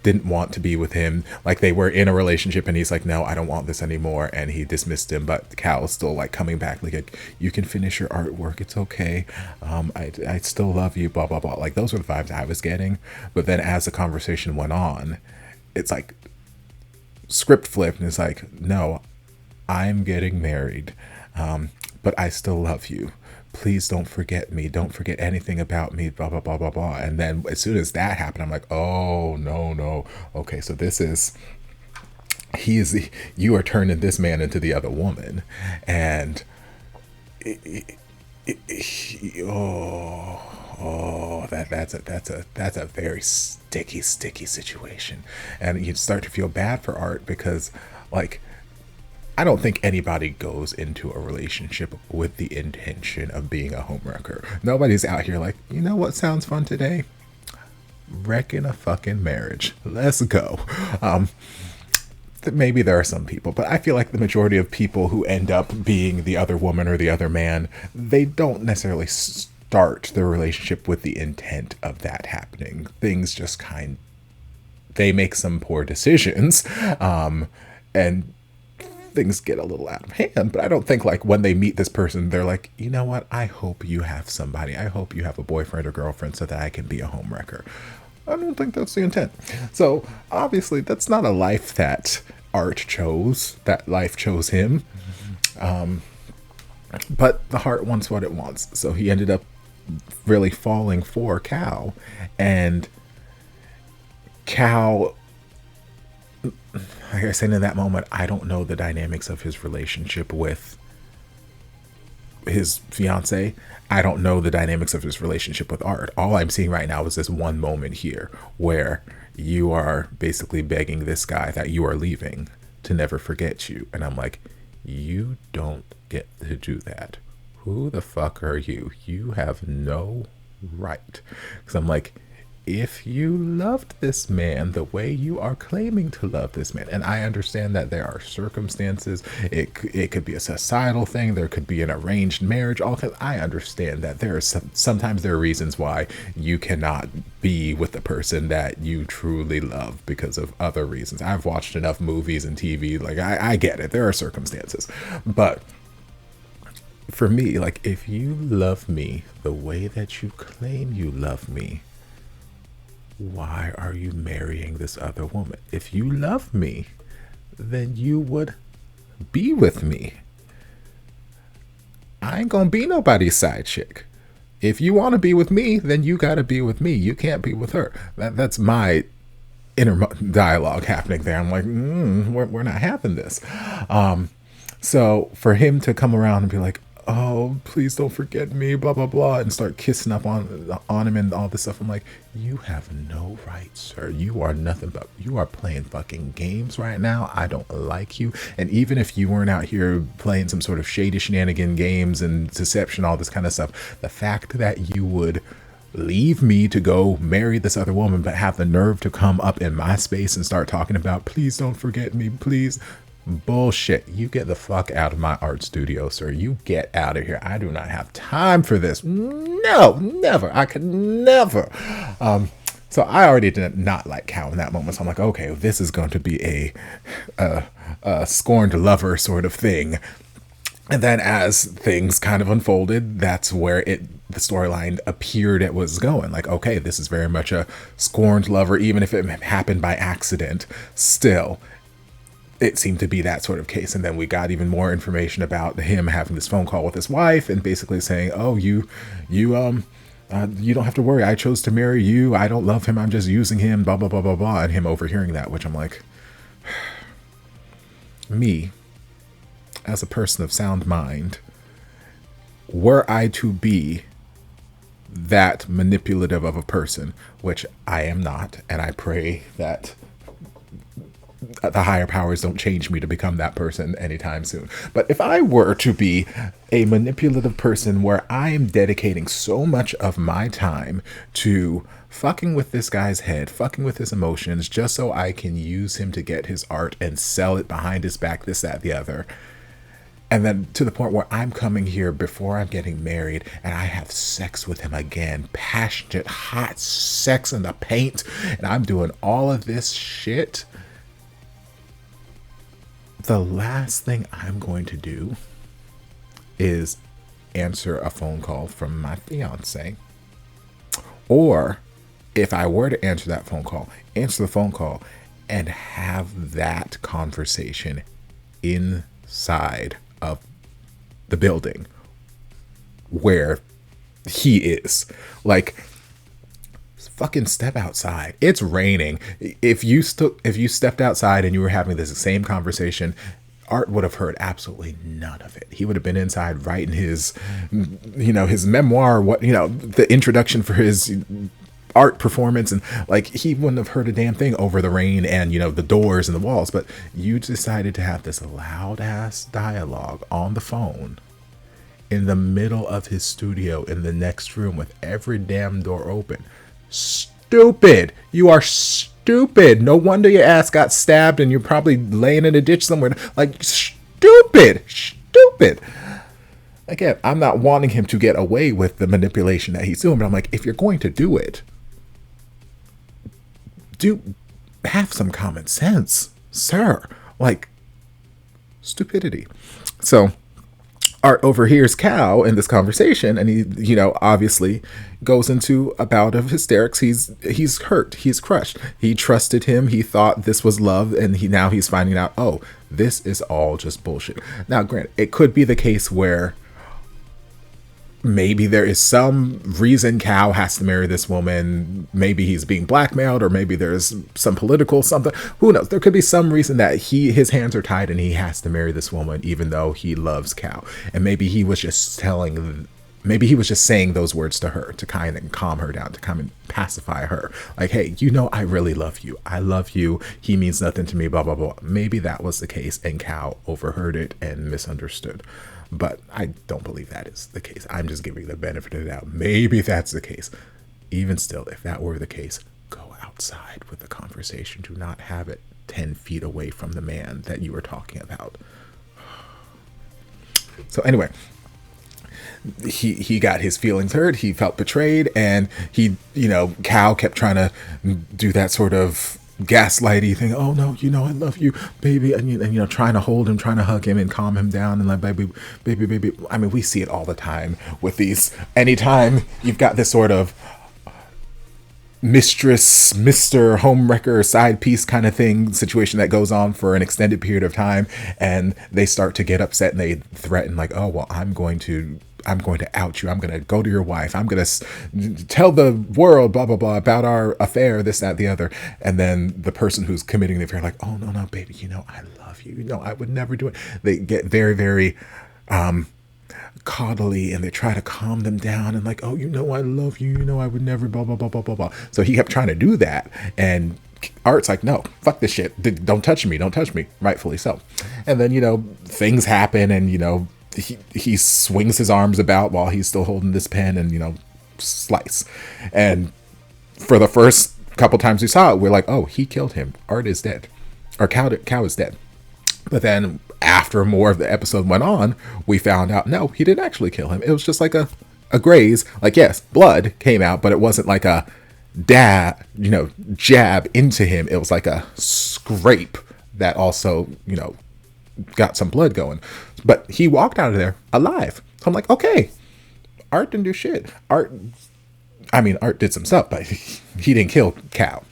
didn't want to be with him, like they were in a relationship and he's like, no, I don't want this anymore, and he dismissed him. But Cal's still like coming back, like, you can finish your artwork, it's okay, I still love you, blah blah blah. Like, those were the vibes I was getting. But then as the conversation went on, it's like script flipped, and it's like, no, I'm getting married, but I still love you. Please don't forget me. Don't forget anything about me, blah, blah, blah, blah, blah. And then as soon as that happened, I'm like, oh, no. Okay, so this is, you are turning this man into the other woman. And That's a very sticky situation, and you start to feel bad for Art because, like, I don't think anybody goes into a relationship with the intention of being a homewrecker. Nobody's out here like, you know what sounds fun today? Wrecking a fucking marriage. Let's go. Maybe there are some people, but I feel like the majority of people who end up being the other woman or the other man, they don't necessarily start the relationship with the intent of that happening. Things just they make some poor decisions, and things get a little out of hand. But I don't think, like, when they meet this person, they're like, you know what, I hope you have somebody. I hope you have a boyfriend or girlfriend so that I can be a homewrecker. I don't think that's the intent. So obviously that's not a life that Art chose. That life chose him. But the heart wants what it wants. So he ended up really falling for Cal. And Cal, like I said in that moment, I don't know the dynamics of his relationship with his fiance. I don't know the dynamics of his relationship with Art. All I'm seeing right now is this one moment here where you are basically begging this guy that you are leaving to never forget you. And I'm like, you don't get to do that. Who the fuck are you? You have no right. Because I'm like, if you loved this man the way you are claiming to love this man, and I understand that there are circumstances, it could be a societal thing, there could be an arranged marriage, all kinds. I understand that there are sometimes there are reasons why you cannot be with the person that you truly love because of other reasons. I've watched enough movies and TV, like I get it, there are circumstances. But for me, like, if you love me the way that you claim you love me, why are you marrying this other woman? If you love me, then you would be with me. I ain't gonna be nobody's side chick. If you want to be with me, then you gotta be with me. You can't be with her. That's my inner dialogue happening there. I'm like, we're not having this. So for him to come around and be like, oh, please don't forget me, blah, blah, blah, and start kissing up on him and all this stuff. I'm like, you have no right, sir. You are nothing but, you are playing fucking games right now. I don't like you. And even if you weren't out here playing some sort of shady shenanigan games and deception, all this kind of stuff, the fact that you would leave me to go marry this other woman, but have the nerve to come up in my space and start talking about, please don't forget me, please. Bullshit. You get the fuck out of my art studio, sir. You get out of here. I do not have time for this. No, never. I could never. So I already did not like Cal in that moment. So I'm like, okay, this is going to be a scorned lover sort of thing. And then as things kind of unfolded, that's where the storyline appeared it was going. Like, okay, this is very much a scorned lover, even if it happened by accident. Still, it seemed to be that sort of case. And then we got even more information about him having this phone call with his wife and basically saying, oh, you don't have to worry. I chose to marry you. I don't love him. I'm just using him, blah, blah, blah, blah, blah. And him overhearing that, which I'm like, me, as a person of sound mind, were I to be that manipulative of a person, which I am not, and I pray that the higher powers don't change me to become that person anytime soon. But if I were to be a manipulative person where I am dedicating so much of my time to fucking with this guy's head, fucking with his emotions, just so I can use him to get his art and sell it behind his back, this, that, the other, and then to the point where I'm coming here before I'm getting married and I have sex with him again, passionate, hot sex in the paint, and I'm doing all of this shit, the last thing I'm going to do is answer a phone call from my fiance. Or if I were to answer that phone call, answer the phone call and have that conversation inside of the building where he is. Like, fucking step outside. It's raining. If you stepped outside and you were having this same conversation Art would have heard absolutely none of it. He would have been inside writing his, his memoir, the introduction for his art performance, and like he wouldn't have heard a damn thing over the rain and the doors and the walls. But you decided to have this loud ass dialogue on the phone in the middle of his studio in the next room with every damn door open. Stupid. You are stupid. No wonder your ass got stabbed and you're probably laying in a ditch somewhere. Like, stupid. Again, I'm not wanting him to get away with the manipulation that he's doing, but I'm like, if you're going to do it, have some common sense, sir. Like, stupidity. So Art overhears Cal in this conversation, and he, obviously goes into a bout of hysterics. He's hurt. He's crushed. He trusted him. He thought this was love, and now he's finding out, oh, this is all just bullshit. Now, granted, it could be the case where maybe there is some reason Cal has to marry this woman. Maybe he's being blackmailed, or maybe there's some political something. Who knows? There could be some reason that his hands are tied and he has to marry this woman, even though he loves Cal. And maybe he was just saying those words to her to kind of calm her down, to kind of pacify her. Like, hey, I really love you. I love you. He means nothing to me, blah, blah, blah. Maybe that was the case and Cal overheard it and misunderstood. But I don't believe that is the case. I'm just giving the benefit of the doubt. Maybe that's the case. Even still, if that were the case, go outside with the conversation. Do not have it 10 feet away from the man that you were talking about. So anyway, he got his feelings hurt. He felt betrayed. And Cal kept trying to do that sort of gaslighty thing. Oh no, I love you, baby, and trying to hold him, trying to hug him and calm him down, and like, baby. I mean, we see it all the time with these. Anytime you've got this sort of mistress, Mr. homewrecker, side piece kind of thing situation that goes on for an extended period of time, and they start to get upset and they threaten, like, oh well, I'm going to out you. I'm going to go to your wife. I'm going to tell the world, blah, blah, blah, about our affair, this, that, the other. And then the person who's committing the affair, like, oh, no, baby, I love you. I would never do it. They get very, very coddly, and they try to calm them down and like, oh, I love you. I would never, blah, blah, blah, blah, blah, blah. So he kept trying to do that. And Art's like, no, fuck this shit. Don't touch me. Rightfully so. And then, things happen, and, he swings his arms about while he's still holding this pen, and slice. And for the first couple times we saw it, we're like, oh, he killed him. Art is dead, or Cow is dead. But then after more of the episode went on, we found out, no, he didn't actually kill him. It was just like a graze. Like, yes, blood came out, but it wasn't like a jab into him. It was like a scrape that also got some blood going. But he walked out of there alive. So I'm like, okay, Art didn't do shit. Art did some stuff, but he didn't kill Cow.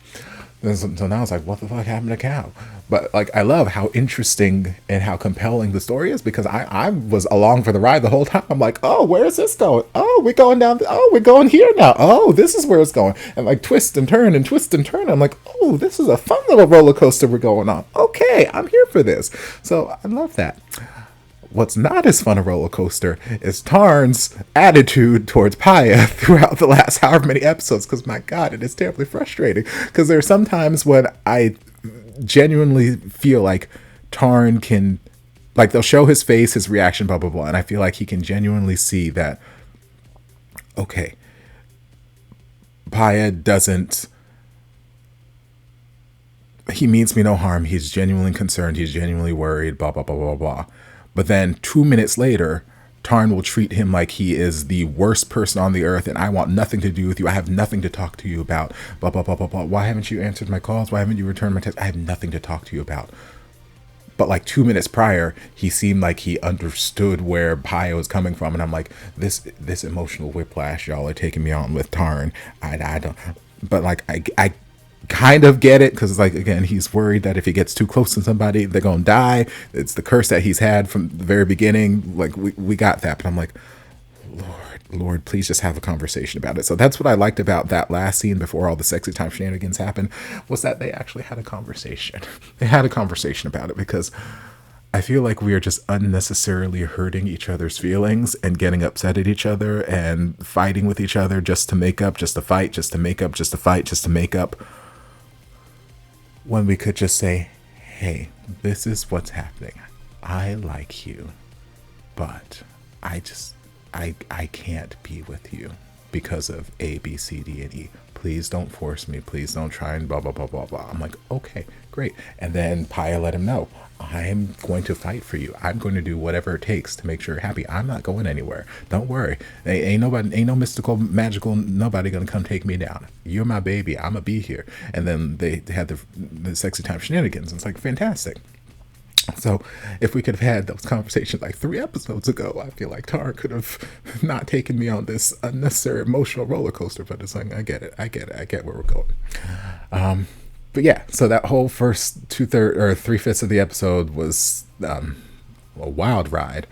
So now it's like, what the fuck happened to Cow? But like, I love how interesting and how compelling the story is, because I was along for the ride the whole time. I'm like, oh, where is this going? Oh, we're going down. Oh, we're going here now. Oh, this is where it's going. And like twist and turn and twist and turn. I'm like, oh, this is a fun little roller coaster we're going on. Okay, I'm here for this. So I love that. What's not as fun a roller coaster is Tarn's attitude towards Paya throughout the last however many episodes, because my God, it is terribly frustrating. Because there are some times when I genuinely feel like Tarn can, like, they'll show his face, his reaction, blah, blah, blah, and I feel like he can genuinely see that, okay, Paya doesn't, he means me no harm, he's genuinely concerned, he's genuinely worried, blah, blah, blah, blah, blah. But then 2 minutes later, Tarn will treat him like he is the worst person on the earth, and I want nothing to do with you. I have nothing to talk to you about. Blah, blah, blah, blah, blah. Why haven't you answered my calls? Why haven't you returned my texts? I have nothing to talk to you about. But like 2 minutes prior, he seemed like he understood where Paya was coming from. And I'm like, this emotional whiplash y'all are taking me on with Tarn. I don't. But like, I kind of get it, because like, again, he's worried that if he gets too close to somebody, they're gonna die. It's the curse that he's had from the very beginning. Like, we got that, but I'm like, Lord, please just have a conversation about it. So that's what I liked about that last scene before all the sexy time shenanigans happened, was that they actually had a conversation. They had a conversation about it, because I feel like we are just unnecessarily hurting each other's feelings and getting upset at each other and fighting with each other just to make up, just to fight, just to make up, just to fight, just to make up. When we could just say, hey, this is what's happening. I like you, but I can't be with you because of A, B, C, D, and E. Please don't force me. Please don't try and blah, blah, blah, blah, blah. I'm like, okay, great. And then Paya let him know, I'm going to fight for you. I'm going to do whatever it takes to make sure you're happy. I'm not going anywhere. Don't worry. Ain't no mystical, magical, nobody going to come take me down. You're my baby. I'm going to be here. And then they had the sexy time shenanigans. It's like, fantastic. So if we could have had those conversations like 3 episodes ago, I feel like Tarn could have not taken me on this unnecessary emotional roller coaster. But it's like, I get it. I get where we're going. But yeah, so that whole first 3/5 of the episode was a wild ride.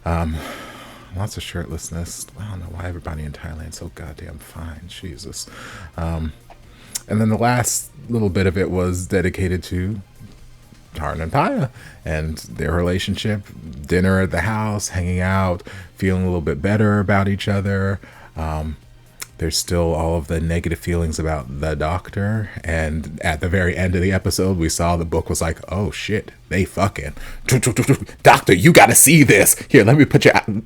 Lots of shirtlessness. I don't know why everybody in Thailand is so goddamn fine. Jesus. And then the last little bit of it was dedicated to Tarn and Paya and their relationship, dinner at the house, hanging out, feeling a little bit better about each other. There's still all of the negative feelings about the doctor, and at the very end of the episode we saw the book was like, oh shit, they fucking. Doctor, you gotta see this. Here, let me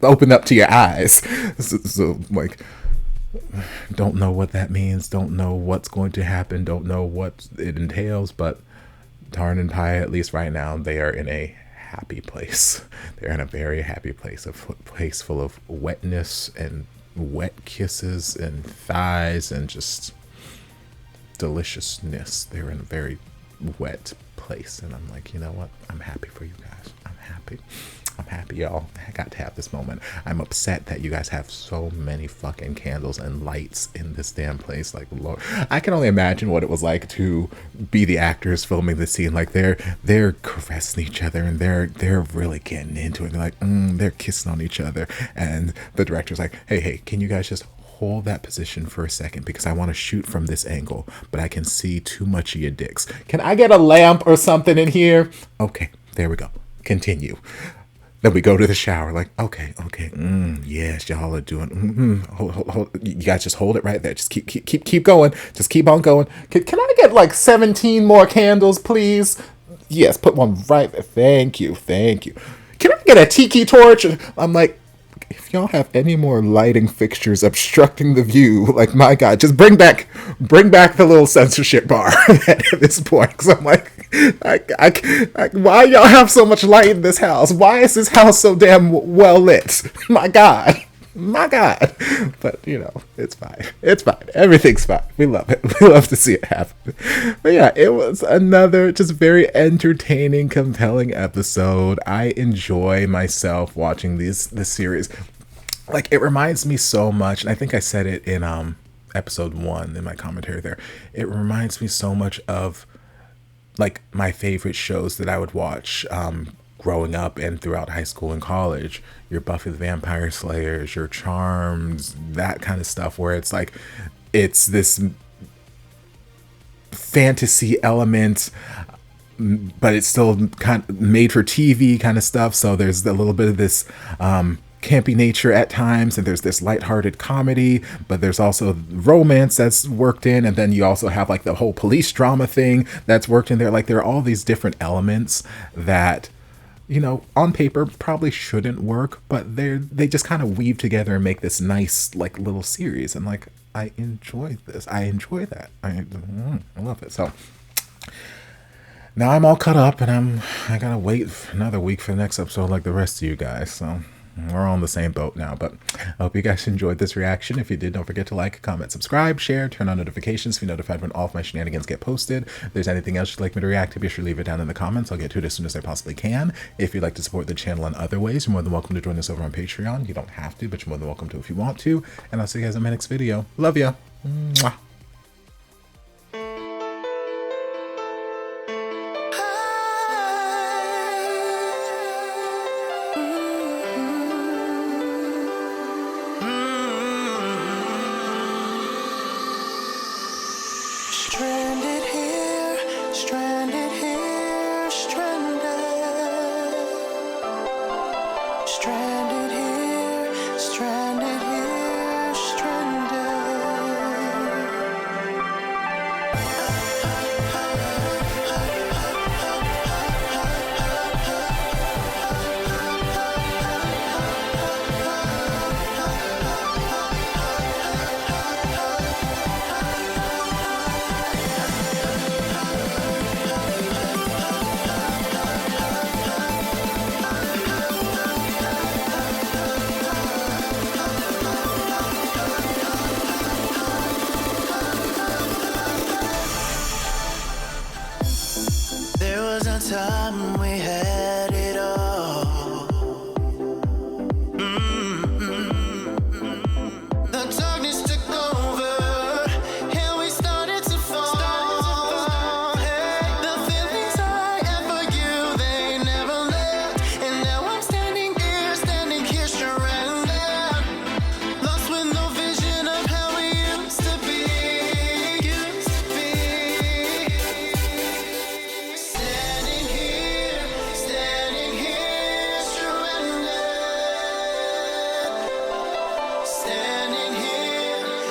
open up to your eyes. So like, don't know what that means, don't know what's going to happen, don't know what it entails, but Tarn and Paya, at least right now, they are in a happy place. They're in a very happy place, a place full of wetness and wet kisses and thighs and just deliciousness. They're in a very wet place, and I'm like, you know what? I'm happy for you guys. I'm happy, y'all. I got to have this moment. I'm upset that you guys have so many fucking candles and lights in this damn place. Like, Lord, I can only imagine what it was like to be the actors filming the scene. Like, they're caressing each other and they're really getting into it. They're like, they're kissing on each other, and the director's like, hey, can you guys just hold that position for a second, because I want to shoot from this angle, but I can see too much of your dicks. Can I get a lamp or something in here? Okay, there we go. Continue. Then we go to the shower, like, okay, yes, y'all are doing, hold, you guys just hold it right there. Just keep going. Just keep on going. Can I get like 17 more candles, please? Yes, put one right there. Thank you. Can I get a tiki torch? I'm like, if y'all have any more lighting fixtures obstructing the view, like, my God, just bring back the little censorship bar at this point. Because I'm like, why y'all have so much light in this house? Why is this house so damn well lit? My God. But, you know, it's fine. Everything's fine. We love it. We love to see it happen. But yeah, it was another just very entertaining, compelling episode. I enjoy myself watching this series. Like, it reminds me so much, and I think I said it in episode 1 in my commentary there. It reminds me so much of like my favorite shows that I would watch growing up and throughout high school and college. Your Buffy the Vampire Slayers, your Charms, that kind of stuff, where it's like, it's this fantasy element, but it's still kind of made for TV kind of stuff. So there's a little bit of this campy nature at times, and there's this lighthearted comedy, but there's also romance that's worked in, and then you also have like the whole police drama thing that's worked in there. Like, there are all these different elements that, you know, on paper probably shouldn't work, but they just kind of weave together and make this nice like little series. And like, I enjoy this. I enjoy that. I love it. So now I'm all caught up, and I gotta wait another week for the next episode like the rest of you guys. So we're all on the same boat now, but I hope you guys enjoyed this reaction. If you did, don't forget to like, comment, subscribe, share, turn on notifications to be notified when all of my shenanigans get posted. If there's anything else you'd like me to react to, be sure to leave it down in the comments. I'll get to it as soon as I possibly can. If you'd like to support the channel in other ways, you're more than welcome to join us over on Patreon. You don't have to, but you're more than welcome to if you want to. And I'll see you guys in my next video. Love ya. Mwah.
Stranded here, stranded. Stranded here, stranded here, stranded. There was a time we had it all. The darkness took over, and we started to fall. Hey, the feelings I had for you, they never left. And now I'm standing here stranded, lost with no vision of how we used to be. Standing here, stranded.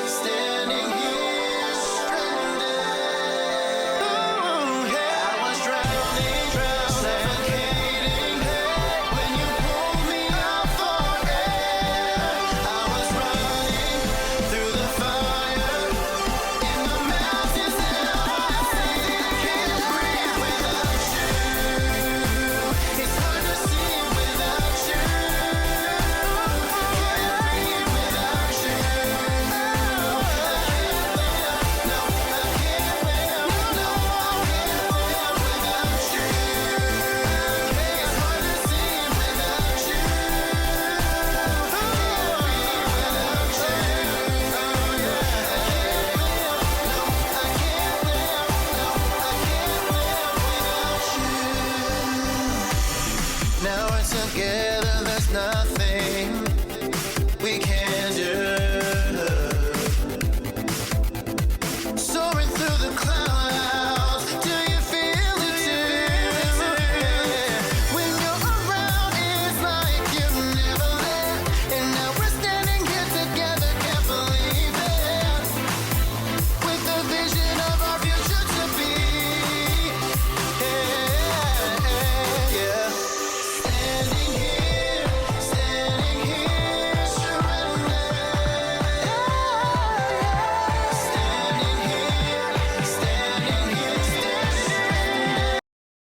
Standing here, stranded. Ooh, yeah. I was drowning, suffocating. When you pulled me out for air, I was running through the fire in the mountains and I can't breathe without you. It's hard to see without you. Can't breathe without you. No, I can't live. No, I can't live without you. It's hard to see without you. Can't breathe without you. Now we're together